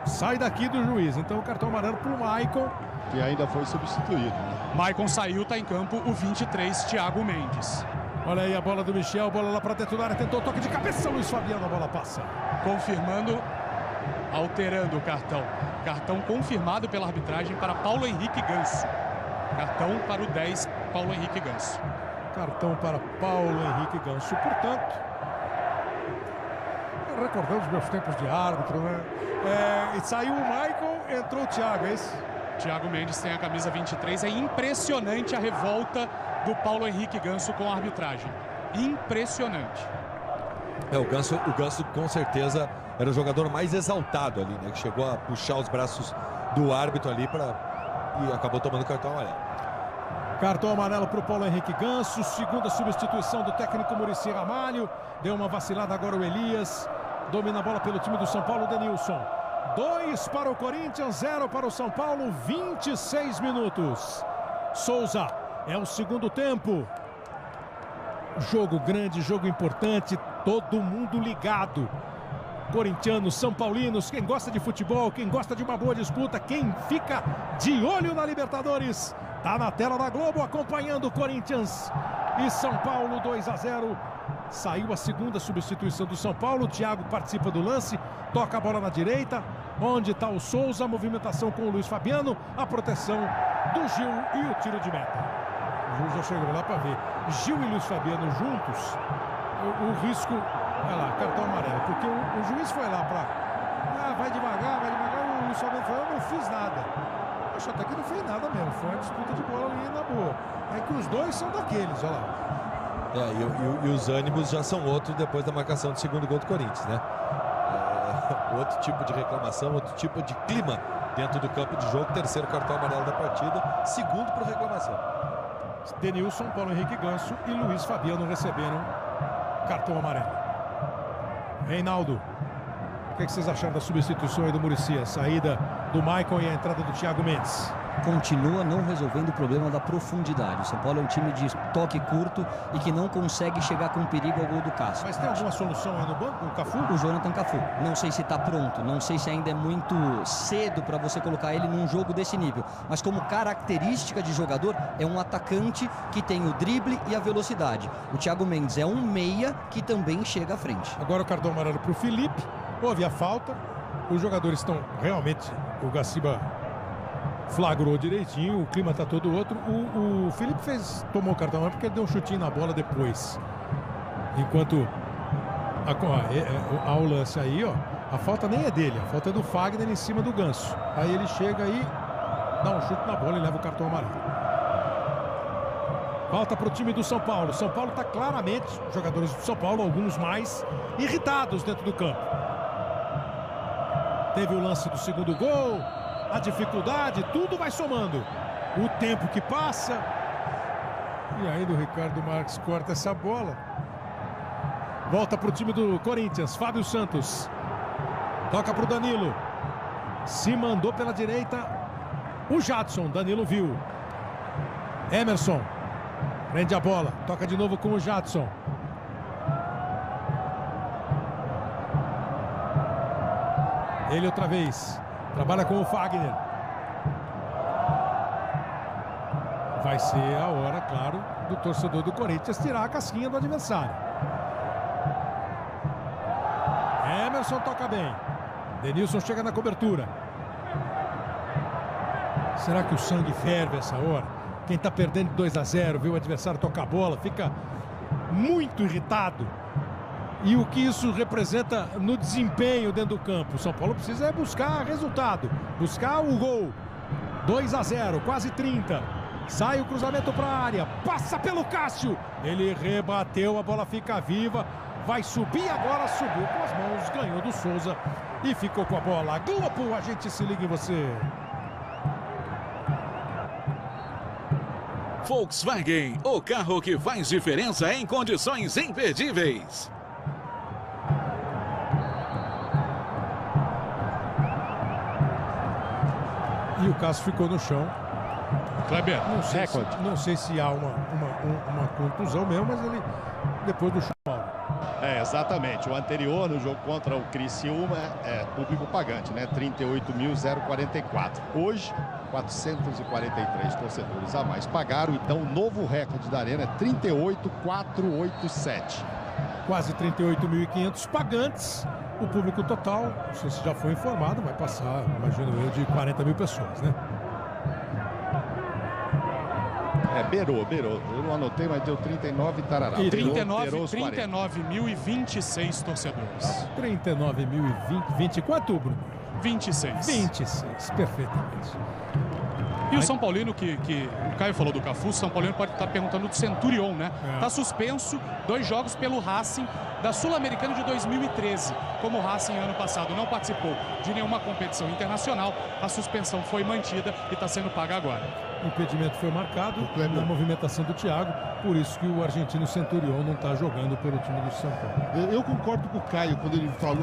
Sai daqui do juiz. Então o cartão amarelo pro Michael. Que ainda foi substituído. Michael saiu, tá em campo o 23, Thiago Mendes. Olha aí a bola do Michel, bola lá para dentro da área, tentou toque de cabeça, Luiz Fabiano, a bola passa. Confirmando, alterando o cartão. Cartão confirmado pela arbitragem para Paulo Henrique Ganso. Cartão para o 10, Paulo Henrique Ganso. Cartão para Paulo Henrique Ganso, portanto... Recordando os meus tempos de árbitro, né? E saiu o Michael, entrou o Thiago, é isso? Thiago Mendes tem a camisa 23. É impressionante a revolta do Paulo Henrique Ganso com a arbitragem. Impressionante. O Ganso com certeza era o jogador mais exaltado ali, né? Que chegou a puxar os braços do árbitro ali e acabou tomando cartão amarelo. Cartão amarelo para o Paulo Henrique Ganso. Segunda substituição do técnico Muricy Ramalho. Deu uma vacilada agora o Elias. Domina a bola pelo time do São Paulo, Denilson. 2 para o Corinthians, 0 para o São Paulo, 26 minutos. Souza, é o segundo tempo. Jogo grande, jogo importante, todo mundo ligado. Corintianos, São Paulinos, quem gosta de futebol, quem gosta de uma boa disputa, quem fica de olho na Libertadores, tá na tela da Globo acompanhando Corinthians e São Paulo, 2-0. Saiu a segunda substituição do São Paulo, o Thiago participa do lance, toca a bola na direita, onde está o Souza, a movimentação com o Luiz Fabiano, a proteção do Gil e o tiro de meta. O Gil já chegou lá para ver. Gil e Luiz Fabiano juntos, o risco, olha lá, cartão amarelo, porque o juiz foi lá para, vai devagar, o Luiz Fabiano falou, eu não fiz nada. Poxa, até que não fez nada mesmo, foi uma disputa de bola ali na boa. É que os dois são daqueles, olha lá. E os ânimos já são outros depois da marcação do segundo gol do Corinthians, né? Outro tipo de reclamação, outro tipo de clima dentro do campo de jogo. Terceiro cartão amarelo da partida, segundo por reclamação. Denilson, Paulo Henrique Ganso e Luiz Fabiano receberam cartão amarelo. Reinaldo, o que vocês acharam da substituição aí do Muricy? A saída do Maicon e a entrada do Thiago Mendes? Continua não resolvendo o problema da profundidade. O São Paulo é um time de toque curto e que não consegue chegar com perigo ao gol do Cássio. Mas tem alguma solução aí no banco, o Cafu? O Jonathan Cafu. Não sei se está pronto, não sei se ainda é muito cedo para você colocar ele num jogo desse nível. Mas como característica de jogador, é um atacante que tem o drible e a velocidade. O Thiago Mendes é um meia que também chega à frente. Agora o cartão amarelo para o Felipe. Houve a falta. Os jogadores estão realmente... O Gaciba flagrou direitinho, o clima está todo outro. O Felipe tomou o cartão amarelo porque ele deu um chutinho na bola depois. Enquanto ao lance aí, ó, a falta nem é dele, a falta é do Fagner em cima do Ganso. Aí ele chega aí, dá um chute na bola e leva o cartão amarelo. Falta para o time do São Paulo. São Paulo está claramente, jogadores do São Paulo, alguns mais, irritados dentro do campo. Teve o lance do segundo gol, a dificuldade, tudo vai somando. O tempo que passa. E aí o Ricardo Marques corta essa bola. Volta para o time do Corinthians, Fábio Santos. Toca para o Danilo. Se mandou pela direita o Jadson, Danilo viu. Emerson. Prende a bola, toca de novo com o Jadson. Ele outra vez. Trabalha com o Fagner. Vai ser a hora, claro, do torcedor do Corinthians tirar a casquinha do adversário. Emerson toca bem. Denilson chega na cobertura. Será que o sangue ferve essa hora? Quem está perdendo 2-0, vê o adversário tocar a bola, fica muito irritado. E o que isso representa no desempenho dentro do campo? O São Paulo precisa buscar resultado, buscar o gol. 2-0, quase 30. Sai o cruzamento para a área, passa pelo Cássio. Ele rebateu, a bola fica viva. Vai subir agora, subiu com as mãos, ganhou do Souza e ficou com a bola. Globo, a gente se liga em você. Volkswagen, o carro que faz diferença em condições imperdíveis. E o Cássio ficou no chão. Kleber, não sei se há uma contusão mesmo, mas ele depois do chão. Exatamente. O anterior, no jogo contra o Criciúma, é público pagante, né? 38.044. Hoje, 443 torcedores a mais pagaram. Então, o novo recorde da Arena é 38.487. Quase 38.500 pagantes. O público total, não sei se já foi informado, vai passar, imagino eu, de 40 mil pessoas, né? Beirou. Eu não anotei, mas deu 39 tarará. 39.026 torcedores. 39.020. Quanto, Bruno? 26. 26, perfeitamente. E o São Paulino, que o Caio falou do Cafu, o São Paulino pode estar perguntando do Centurion, né? Está suspenso 2 jogos pelo Racing da Sul-Americana de 2013. Como o Racing ano passado não participou de nenhuma competição internacional, a suspensão foi mantida e está sendo paga agora. O impedimento foi marcado na movimentação do Thiago, por isso que o argentino Centurion não está jogando pelo time do São Paulo. Eu concordo com o Caio quando ele fala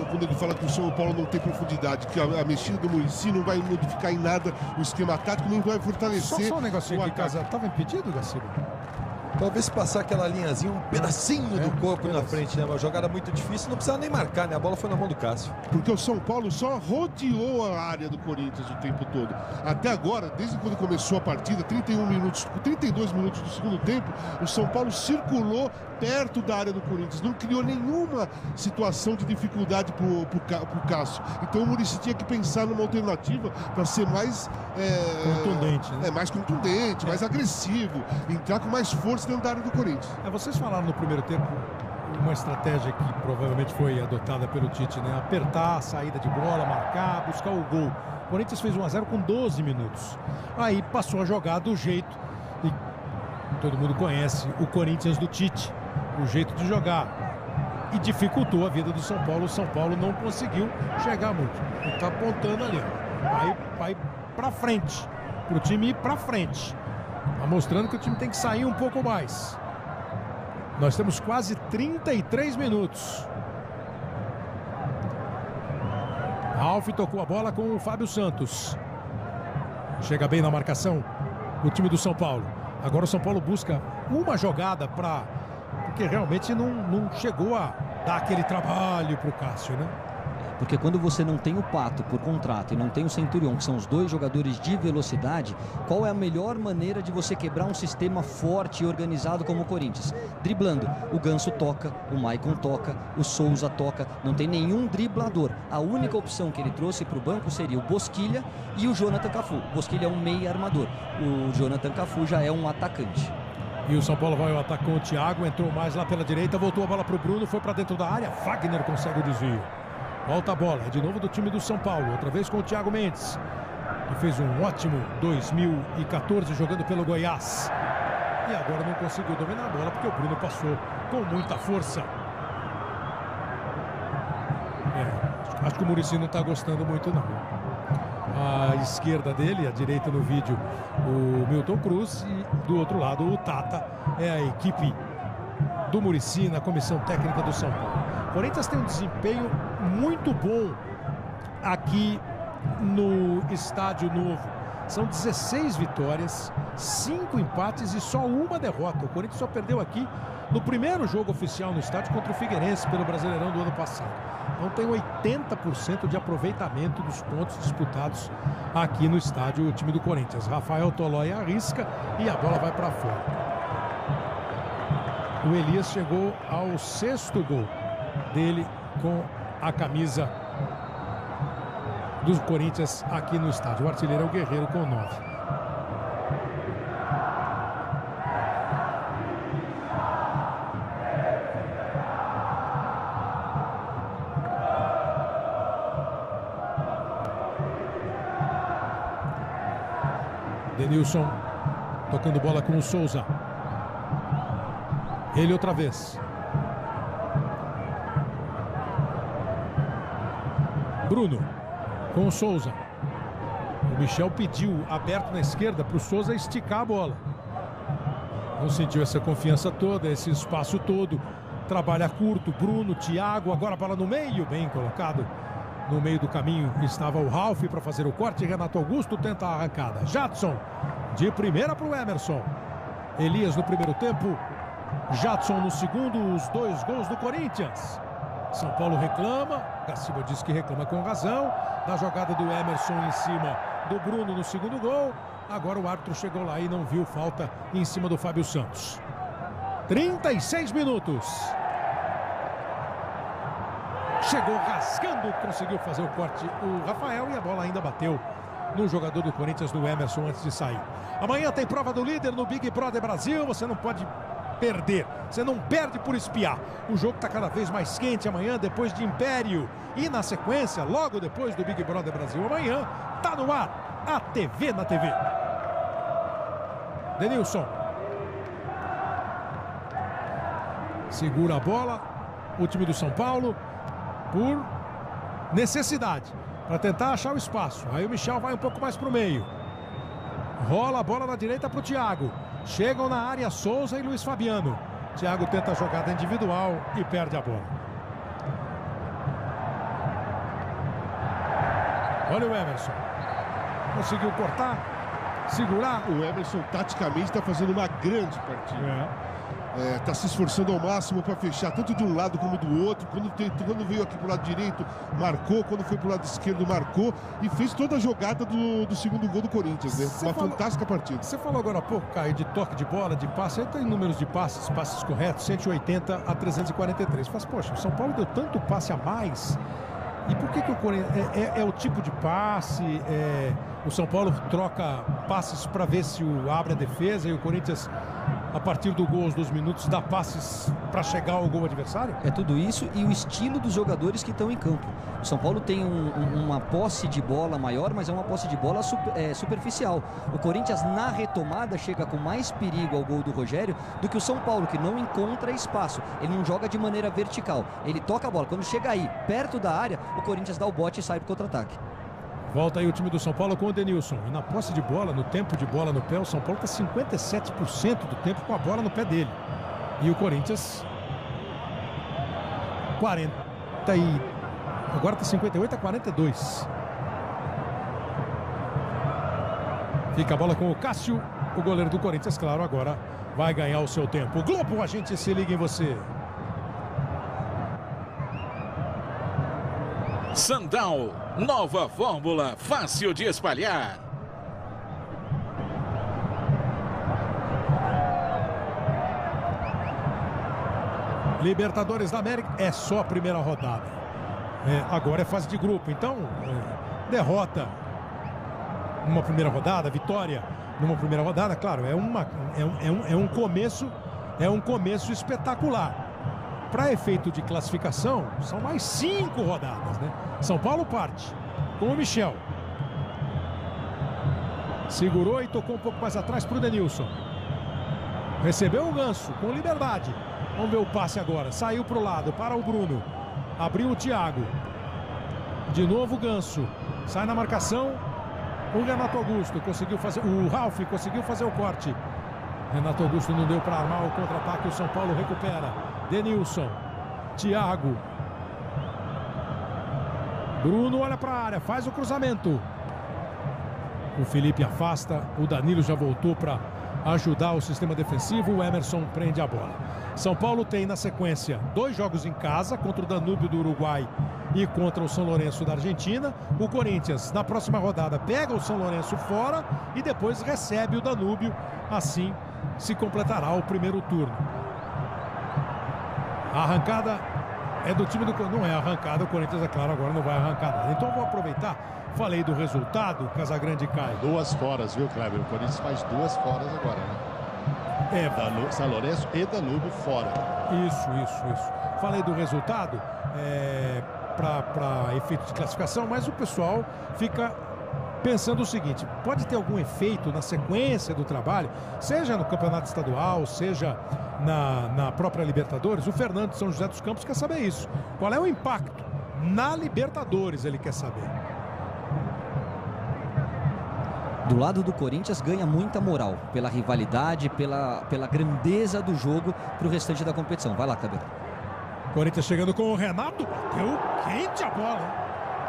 que o São Paulo não tem profundidade, que a mexida do Muricy não vai modificar em nada o esquema tático, nem vai fortalecer. Só um negocinho aqui, Casa. Estava impedido, Gaciba? Talvez se passar aquela linhazinha, um pedacinho do corpo na frente, né? Uma jogada muito difícil, não precisava nem marcar, né? A bola foi na mão do Cássio. Porque o São Paulo só rodeou a área do Corinthians o tempo todo. Até agora, desde quando começou a partida, 32 minutos do segundo tempo, o São Paulo circulou perto da área do Corinthians. Não criou nenhuma situação de dificuldade pro Cássio. Então o Muricy tinha que pensar numa alternativa para ser mais contundente, né? Mais contundente, mais agressivo, entrar com mais força dentro da área do Corinthians. Vocês falaram no primeiro tempo uma estratégia que provavelmente foi adotada pelo Tite, né? Apertar a saída de bola, marcar, buscar o gol. O Corinthians fez 1-0 com 12 minutos. Aí passou a jogar do jeito, e todo mundo conhece o Corinthians do Tite, o jeito de jogar. E dificultou a vida do São Paulo. O São Paulo não conseguiu chegar muito. Ele está apontando ali, ó. Vai para frente, para o time ir para frente. Está mostrando que o time tem que sair um pouco mais. Nós temos quase 33 minutos. Ralf tocou a bola com o Fábio Santos. Chega bem na marcação o time do São Paulo. Agora o São Paulo busca uma jogada porque realmente não chegou a dar aquele trabalho para o Cássio, né? Porque quando você não tem o Pato por contrato e não tem o Centurion, que são os dois jogadores de velocidade, qual é a melhor maneira de você quebrar um sistema forte e organizado como o Corinthians? Driblando. O Ganso toca, o Maicon toca, o Souza toca, não tem nenhum driblador. A única opção que ele trouxe para o banco seria o Bosquilha e o Jonathan Cafu. O Bosquilha é um meia armador, o Jonathan Cafu já é um atacante. E o São Paulo vai ao ataque com o Thiago, entrou mais lá pela direita, voltou a bola para o Bruno, foi para dentro da área, Wagner consegue o desvio. Volta a bola, é de novo do time do São Paulo, outra vez com o Thiago Mendes, que fez um ótimo 2014 jogando pelo Goiás. E agora não conseguiu dominar a bola porque o Bruno passou com muita força. Acho que o Muricy não está gostando muito, não. À esquerda dele, à direita no vídeo, o Milton Cruz, e do outro lado o Tata. É a equipe do Muricy na comissão técnica do São Paulo. O Corinthians tem um desempenho muito bom aqui no Estádio Novo. São 16 vitórias, 5 empates e só uma derrota. O Corinthians só perdeu aqui no primeiro jogo oficial no estádio contra o Figueirense pelo Brasileirão do ano passado. Então tem 80% de aproveitamento dos pontos disputados aqui no estádio o time do Corinthians. Rafael Tolói arrisca e a bola vai para fora. O Elias chegou ao 6º gol dele com a camisa do Corinthians aqui no estádio. O artilheiro é o Guerreiro com 9. Denilson tocando bola com o Souza. Ele outra vez. Bruno com o Souza. O Michel pediu aberto na esquerda para o Souza esticar a bola. Não sentiu essa confiança toda, esse espaço todo. Trabalha curto, Bruno, Thiago, agora a bola no meio, bem colocado. No meio do caminho estava o Ralf para fazer o corte. Renato Augusto tenta a arrancada. Jadson de primeira para o Emerson. Elias no primeiro tempo. Jadson no segundo. Os 2 gols do Corinthians. São Paulo reclama. Gaciba diz que reclama com razão. Da jogada do Emerson em cima do Bruno no segundo gol. Agora o árbitro chegou lá e não viu falta em cima do Fábio Santos. 36 minutos. Chegou rasgando, conseguiu fazer o corte o Rafael e a bola ainda bateu no jogador do Corinthians, no Emerson, antes de sair. Amanhã tem prova do líder no Big Brother Brasil, você não pode perder, você não perde por espiar. O jogo está cada vez mais quente amanhã, depois de Império. E na sequência, logo depois do Big Brother Brasil amanhã, tá no ar, a TV na TV. Denilson. Segura a bola, o time do São Paulo. Por necessidade, para tentar achar o espaço. Aí o Michel vai um pouco mais para o meio. Rola a bola na direita para o Thiago. Chegam na área Souza e Luiz Fabiano. Thiago tenta a jogada individual e perde a bola. Olha o Emerson. Conseguiu cortar, segurar. O Emerson taticamente está fazendo uma grande partida. Está se esforçando ao máximo para fechar, tanto de um lado como do outro. Quando veio aqui para o lado direito, marcou. Quando foi para o lado esquerdo, marcou. E fez toda a jogada do segundo gol do Corinthians, né? Fantástica partida. Você falou agora há pouco, Caio, de toque de bola, de passe. Aí tem números de passes corretos, 180 a 343. Faz, poxa, o São Paulo deu tanto passe a mais. E por que o Corinthians... É o tipo de passe, o São Paulo troca passes para ver se abre a defesa e o Corinthians, a partir do gol, aos 2 minutos, dá passes para chegar ao gol adversário? É tudo isso e o estilo dos jogadores que estão em campo. O São Paulo tem uma posse de bola maior, mas é uma posse de bola superficial. O Corinthians, na retomada, chega com mais perigo ao gol do Rogério do que o São Paulo, que não encontra espaço. Ele não joga de maneira vertical. Ele toca a bola. Quando chega aí, perto da área, o Corinthians dá o bote e sai para o contra-ataque. Volta aí o time do São Paulo com o Denilson. E na posse de bola, no tempo de bola no pé, o São Paulo está 57% do tempo com a bola no pé dele. E o Corinthians 40 e... Agora está 58 a 42. Fica a bola com o Cássio. O goleiro do Corinthians, claro, agora vai ganhar o seu tempo. Globo, a gente se liga em você. Sandal, nova fórmula, fácil de espalhar. Libertadores da América é só a primeira rodada. Agora é fase de grupo, então derrota numa primeira rodada, vitória numa primeira rodada, claro, é um começo espetacular. Para efeito de classificação, são mais 5 rodadas, né? São Paulo parte com o Michel. Segurou e tocou um pouco mais atrás para o Denilson. Recebeu o Ganso com liberdade. Vamos ver o passe agora. Saiu para o lado, para o Bruno. Abriu o Thiago. De novo o Ganso. Sai na marcação. O Renato Augusto conseguiu fazer... O Ralf conseguiu fazer o corte. Renato Augusto não deu para armar o contra-ataque. O São Paulo recupera. Denilson. Thiago. Bruno olha para a área. Faz o cruzamento. O Felipe afasta. O Danilo já voltou para ajudar o sistema defensivo. O Emerson prende a bola. São Paulo tem na sequência 2 jogos em casa, contra o Danúbio do Uruguai e contra o São Lourenço da Argentina. O Corinthians, na próxima rodada, pega o São Lourenço fora e depois recebe o Danúbio. Assim se completará o primeiro turno. A arrancada é do time do Corinthians. Não é arrancada, o Corinthians, é claro, agora não vai arrancar nada. Então eu vou aproveitar, falei do resultado, Casagrande cai. 2 foras, viu, Kleber? O Corinthians faz 2 foras agora, né? São Lourenço e Danúbio fora. Isso. Falei do resultado para efeito de classificação, mas o pessoal fica pensando o seguinte: pode ter algum efeito na sequência do trabalho, seja no campeonato estadual, seja na própria Libertadores. O Fernando de São José dos Campos quer saber isso. Qual é o impacto na Libertadores? Ele quer saber. Do lado do Corinthians ganha muita moral pela rivalidade, pela grandeza do jogo para o restante da competição. Vai lá, Cabelo. Corinthians chegando com o Renato. Bateu quente a bola.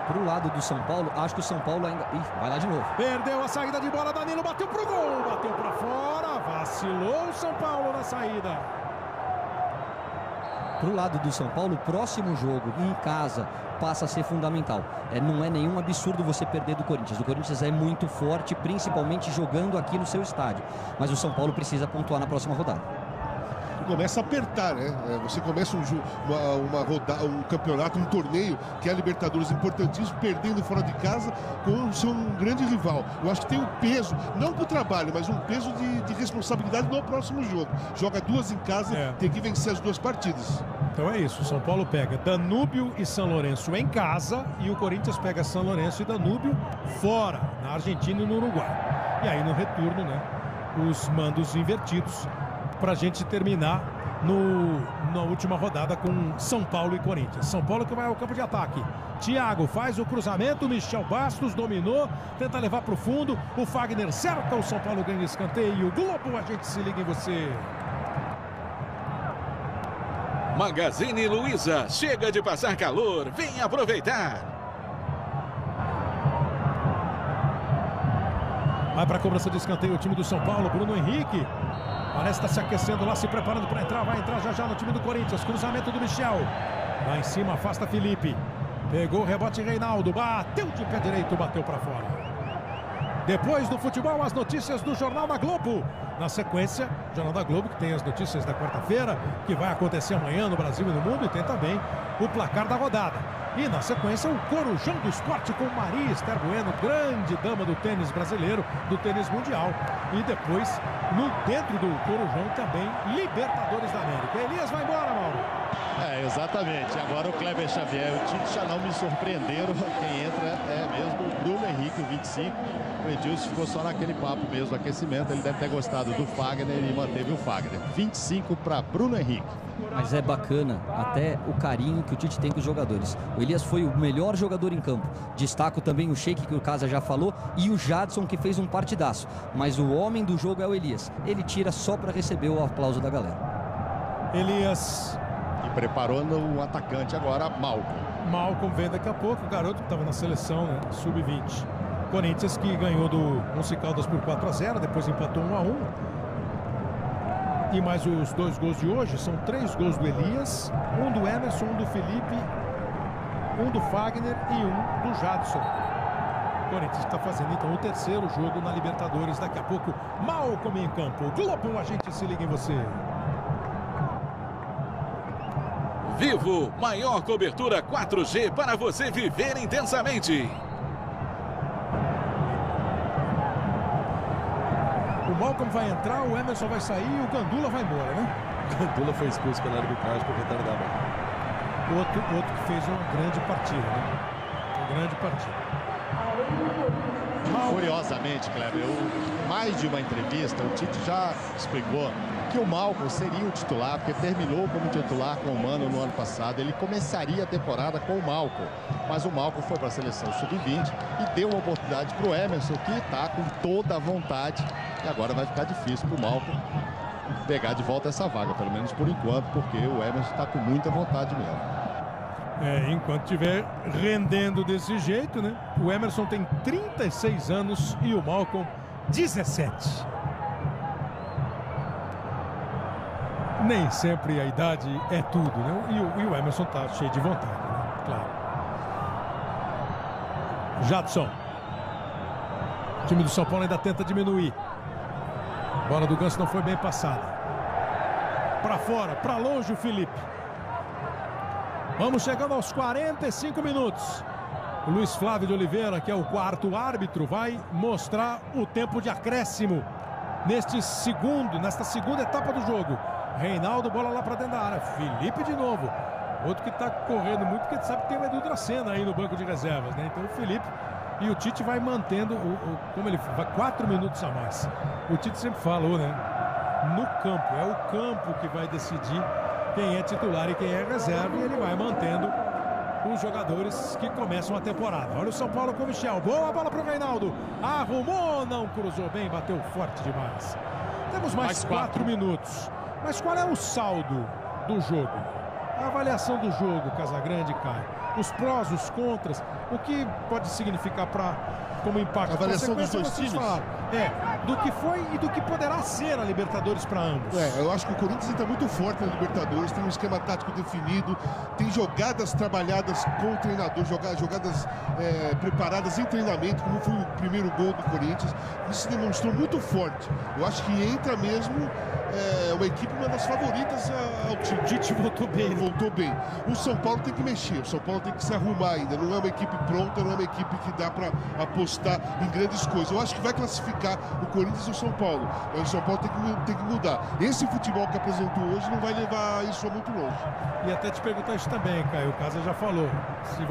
Pro lado do São Paulo, acho que o São Paulo ainda... vai lá de novo. Perdeu a saída de bola, Danilo bateu pro gol. Bateu para fora, vacilou o São Paulo na saída. Pro lado do São Paulo, o próximo jogo em casa passa a ser fundamental. Não é nenhum absurdo você perder do Corinthians. O Corinthians é muito forte, principalmente jogando aqui no seu estádio. Mas o São Paulo precisa pontuar na próxima rodada. Começa a apertar, né? Você começa um campeonato, um torneio que é a Libertadores, importantíssimo, perdendo fora de casa com o seu grande rival. Eu acho que tem um peso, não para o trabalho, mas um peso de responsabilidade no próximo jogo. Joga 2 em casa, tem que vencer as 2 partidas. Então é isso, o São Paulo pega Danúbio e São Lourenço em casa e o Corinthians pega São Lourenço e Danúbio fora, na Argentina e no Uruguai. E aí no retorno, né, os mandos invertidos para a gente terminar na última rodada com São Paulo e Corinthians. São Paulo que vai ao campo de ataque. Thiago faz o cruzamento, Michel Bastos dominou, tenta levar para o fundo, o Fagner cerca, o São Paulo ganha escanteio. Globo, a gente se liga em você. Magazine Luiza, chega de passar calor, vem aproveitar. Vai para a cobrança de escanteio o time do São Paulo, Bruno Henrique. Parece que está se aquecendo lá, se preparando para entrar. Vai entrar já no time do Corinthians. Cruzamento do Michel. Lá em cima, afasta Felipe. Pegou o rebote Reinaldo. Bateu de pé direito, bateu para fora. Depois do futebol, as notícias do Jornal da Globo. Na sequência, Jornal da Globo, que tem as notícias da quarta-feira, que vai acontecer amanhã no Brasil e no mundo, e tem também o placar da rodada. E na sequência, o Corujão do Esporte com Maria Esther Bueno, grande dama do tênis brasileiro, do tênis mundial. E depois, dentro do Corujão também, Libertadores da América. Elias vai embora, Mauro. Exatamente. Agora o Kleber Xavier e o Tite já não me surpreenderam. Quem entra é mesmo o Bruno Henrique, o 25. O Edilson ficou só naquele papo mesmo, aquecimento. Ele deve ter gostado do Fagner e manteve o Fagner. 25 para Bruno Henrique. Mas é bacana até o carinho que o Tite tem com os jogadores. O Elias foi o melhor jogador em campo. Destaco também o Sheik, que o Casa já falou, e o Jadson, que fez um partidaço. Mas o homem do jogo é o Elias. Ele tira só para receber o aplauso da galera. Elias. E preparando o atacante agora, Malcom. Malcom vem daqui a pouco, o garoto que estava na seleção, né, sub-20. Corinthians que ganhou do Once Caldas por 4-0, depois empatou 1-1. E mais os 2 gols de hoje, são 3 gols do Elias, um do Emerson, um do Felipe, um do Fagner e um do Jadson. O Corinthians está fazendo então o terceiro jogo na Libertadores. Daqui a pouco, Malcom em campo. Globo, a gente se liga em você. Vivo, maior cobertura 4G para você viver intensamente. O Malcom vai entrar, o Emerson vai sair e o Gandula vai embora, né? O Gandula foi expulso pela arbitragem por retardar. Outro que fez uma grande partida, né? Uma grande partida. Curiosamente, Kleber, mais de uma entrevista, o Tite já explicou que o Malcom seria o titular, porque terminou como titular com o Mano no ano passado. Ele começaria a temporada com o Malcom, mas o Malcom foi para a seleção sub-20 e deu uma oportunidade para o Emerson, que está com toda a vontade. E agora vai ficar difícil para o Malcom pegar de volta essa vaga, pelo menos por enquanto, porque o Emerson está com muita vontade mesmo. Enquanto estiver rendendo desse jeito, né? O Emerson tem 36 anos e o Malcom 17. Nem sempre a idade é tudo, né? E o Emerson tá cheio de vontade, né? Claro. Jadson. O time do São Paulo ainda tenta diminuir. A bola do Ganso não foi bem passada. Para fora, para longe o Felipe. Vamos chegando aos 45 minutos. O Luiz Flávio de Oliveira, que é o quarto árbitro, vai mostrar o tempo de acréscimo nesta segunda etapa do jogo. Reinaldo, bola lá para dentro da área. Felipe de novo. Outro que está correndo muito, porque sabe que tem o Edu Dracena aí no banco de reservas, né? Então o Felipe e o Tite vai mantendo, como ele vai 4 minutos a mais. O Tite sempre falou, né? No campo, é o campo que vai decidir quem é titular e quem é reserva, e ele vai mantendo os jogadores que começam a temporada. Olha o São Paulo com o Michel. Boa bola para o Reinaldo. Arrumou, não cruzou bem, bateu forte demais. Temos mais 4 minutos. Mas qual é o saldo do jogo? A avaliação do jogo, Casagrande, Caio. Os prós, os contras, o que pode significar como impacto? A avaliação dos dois times? Do que foi e do que poderá ser a Libertadores para ambos. Eu acho que o Corinthians está muito forte na Libertadores, tem um esquema tático definido, tem jogadas trabalhadas com o treinador, jogadas preparadas em treinamento, como foi o primeiro gol do Corinthians. Isso se demonstrou muito forte. Eu acho que entra mesmo uma equipe, uma das favoritas ao time. O Tite voltou bem. Voltou bem. O São Paulo tem que mexer, o São Paulo tem que se arrumar ainda. Não é uma equipe pronta, não é uma equipe que dá para apostar em grandes coisas. Eu acho que vai classificar o Corinthians e o São Paulo. O São Paulo tem que mudar. Esse futebol que apresentou hoje não vai levar isso muito longe. E até te perguntar isso também, Caio. O Casa já falou. Se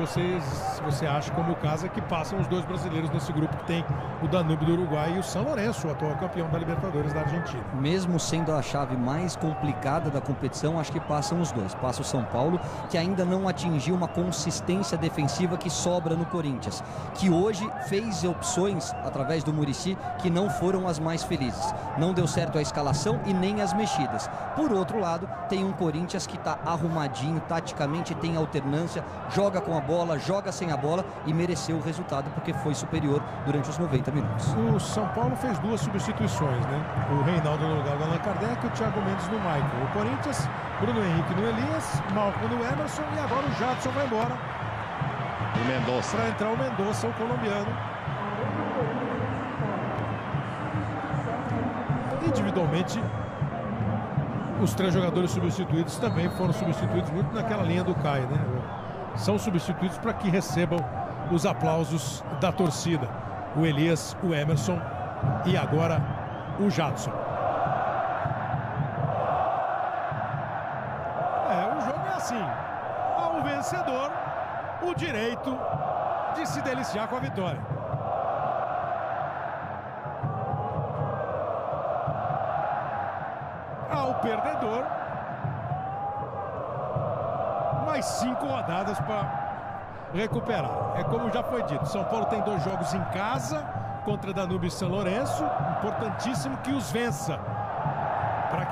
você acha, como o Casa, que passam os dois brasileiros nesse grupo, que tem o Danúbio do Uruguai e o São Lourenço, o atual campeão da Libertadores da Argentina. Mesmo sendo a chave mais complicada da competição, acho que passam os dois. Passa o São Paulo, que ainda não atingiu uma consistência inconsistência defensiva que sobra no Corinthians, que hoje fez opções através do Muricy que não foram as mais felizes. Não deu certo a escalação e nem as mexidas. Por outro lado, tem um Corinthians que está arrumadinho, taticamente tem alternância, joga com a bola, joga sem a bola e mereceu o resultado porque foi superior durante os 90 minutos. O São Paulo fez 2 substituições, né? O Reinaldo no lugar do Allan Kardec e o Thiago Mendes no Michael. O Corinthians, Bruno Henrique no Elias, Malcom no Emerson e agora o Jadson vai embora. O Mendonça. Para entrar o Mendonça, o colombiano. Individualmente, os 3 jogadores substituídos também foram substituídos muito naquela linha do Caio, né? São substituídos para que recebam os aplausos da torcida. O Elias, o Emerson e agora o Jadson. O jogo é assim. Ao vencedor, o direito de se deliciar com a vitória. Ao perdedor, mais 5 rodadas para recuperar. É como já foi dito, São Paulo tem 2 jogos em casa contra Danúbio e São Lourenço. Importantíssimo que os vença para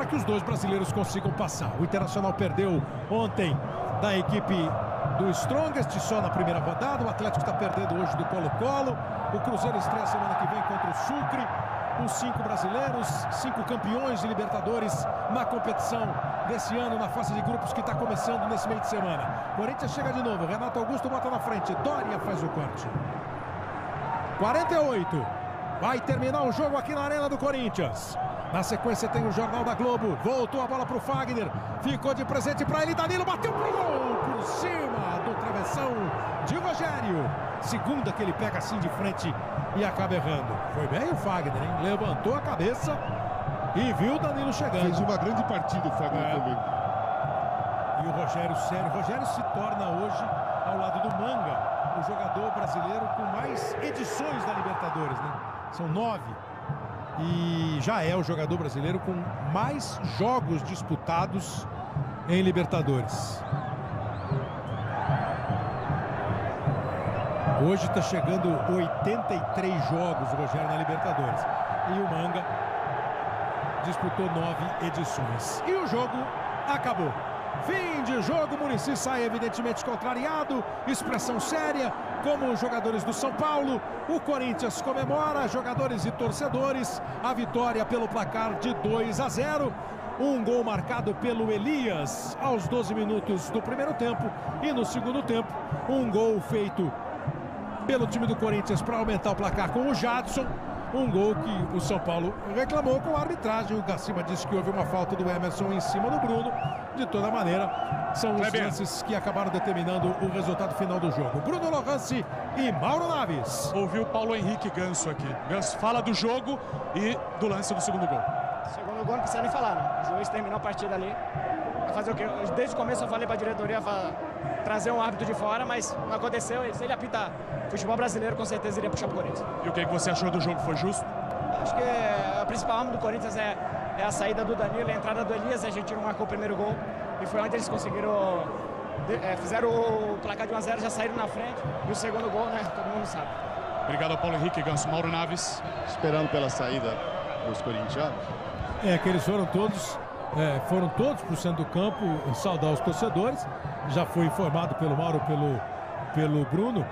que os 2 brasileiros consigam passar. O Internacional perdeu ontem da equipe do Strongest só na primeira rodada. O Atlético está perdendo hoje do Colo-Colo. O Cruzeiro estreia semana que vem contra o Sucre. Os 5 brasileiros, 5 campeões de Libertadores na competição desse ano, na fase de grupos que está começando nesse meio de semana. Corinthians chega de novo, Renato Augusto bota na frente, Doria faz o corte. 48, vai terminar o jogo aqui na Arena do Corinthians. Na sequência tem o Jornal da Globo, voltou a bola para o Fagner, ficou de presente para ele, Danilo bateu pro gol, por cima do travessão de Rogério. Segunda que ele pega assim de frente e acaba errando. Foi bem o Fagner, hein? Levantou a cabeça e viu o Danilo chegando. Fez uma grande partida o Fagner também. E o Rogério sério. O Rogério se torna hoje, ao lado do Manga, o jogador brasileiro com mais edições da Libertadores, né? São 9. E já é o jogador brasileiro com mais jogos disputados em Libertadores. Hoje está chegando 83 jogos o Rogério na Libertadores. E o Manga disputou 9 edições. E o jogo acabou. Fim de jogo, o Muricy sai evidentemente contrariado, expressão séria, como os jogadores do São Paulo. O Corinthians comemora, jogadores e torcedores, a vitória pelo placar de 2-0. Um gol marcado pelo Elias aos 12 minutos do primeiro tempo. E no segundo tempo, um gol feito pelo time do Corinthians para aumentar o placar com o Jadson. Um gol que o São Paulo reclamou com a arbitragem. O Gacima disse que houve uma falta do Emerson em cima do Bruno. De toda maneira, são os lances que acabaram determinando o resultado final do jogo. Bruno Lohance e Mauro Naves. Ouviu o Paulo Henrique Ganso aqui. Ganso fala do jogo e do lance do segundo gol. Segundo gol não precisa nem falar, né? O juiz terminou a partida ali. Vai fazer o quê? Desde o começo eu falei para a diretoria trazer um árbitro de fora, mas não aconteceu. Se ele apitar futebol brasileiro, com certeza iria puxar pro Corinthians. E o que você achou do jogo? Foi justo? Acho que a principal arma do Corinthians é a saída do Danilo, a entrada do Elias. A gente não marcou o primeiro gol e foi onde eles conseguiram, fizeram o placar de 1-0, já saíram na frente. E o segundo gol, né? Todo mundo sabe. Obrigado ao Paulo Henrique Ganso. Mauro Naves. Esperando pela saída dos corintianos. Que eles foram todos para o centro do campo saudar os torcedores. Já foi informado pelo Mauro, pelo Bruno.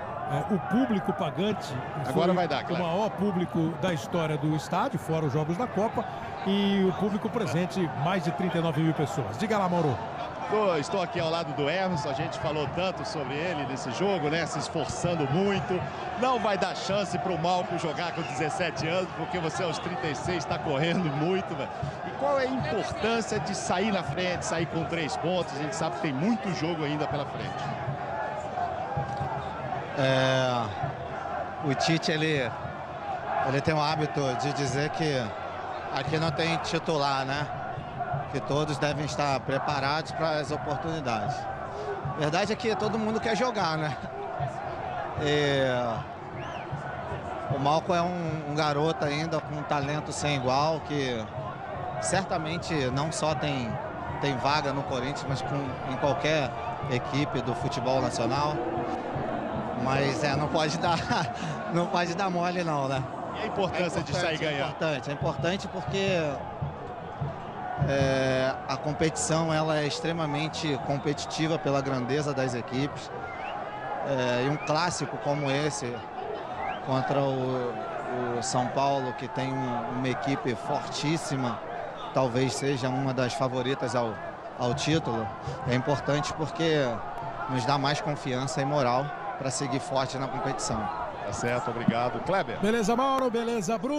O público pagante agora vai dar, o maior público da história do estádio, fora os jogos da Copa, e o público presente, mais de 39 mil pessoas. Diga lá, Mauro. Estou aqui ao lado do Emerson, a gente falou tanto sobre ele nesse jogo, né? Se esforçando muito. Não vai dar chance para o Malcom jogar com 17 anos, porque você aos 36 está correndo muito, velho. E qual é a importância de sair na frente, sair com 3 pontos? A gente sabe que tem muito jogo ainda pela frente. O Tite, ele tem o hábito de dizer que aqui não tem titular, né? Que todos devem estar preparados para as oportunidades. A verdade é que todo mundo quer jogar, né? O Malcom é um garoto ainda com um talento sem igual, que certamente não só tem tem vaga no Corinthians, mas em qualquer equipe do futebol nacional. Mas não pode dar mole não, né? E a importância de sair ganhando? É importante porque a competição ela é extremamente competitiva pela grandeza das equipes. E um clássico como esse contra o São Paulo, que tem uma equipe fortíssima, talvez seja uma das favoritas ao título, é importante porque nos dá mais confiança e moral para seguir forte na competição. Tá certo, obrigado. Kleber. Beleza, Mauro, beleza, Bruno.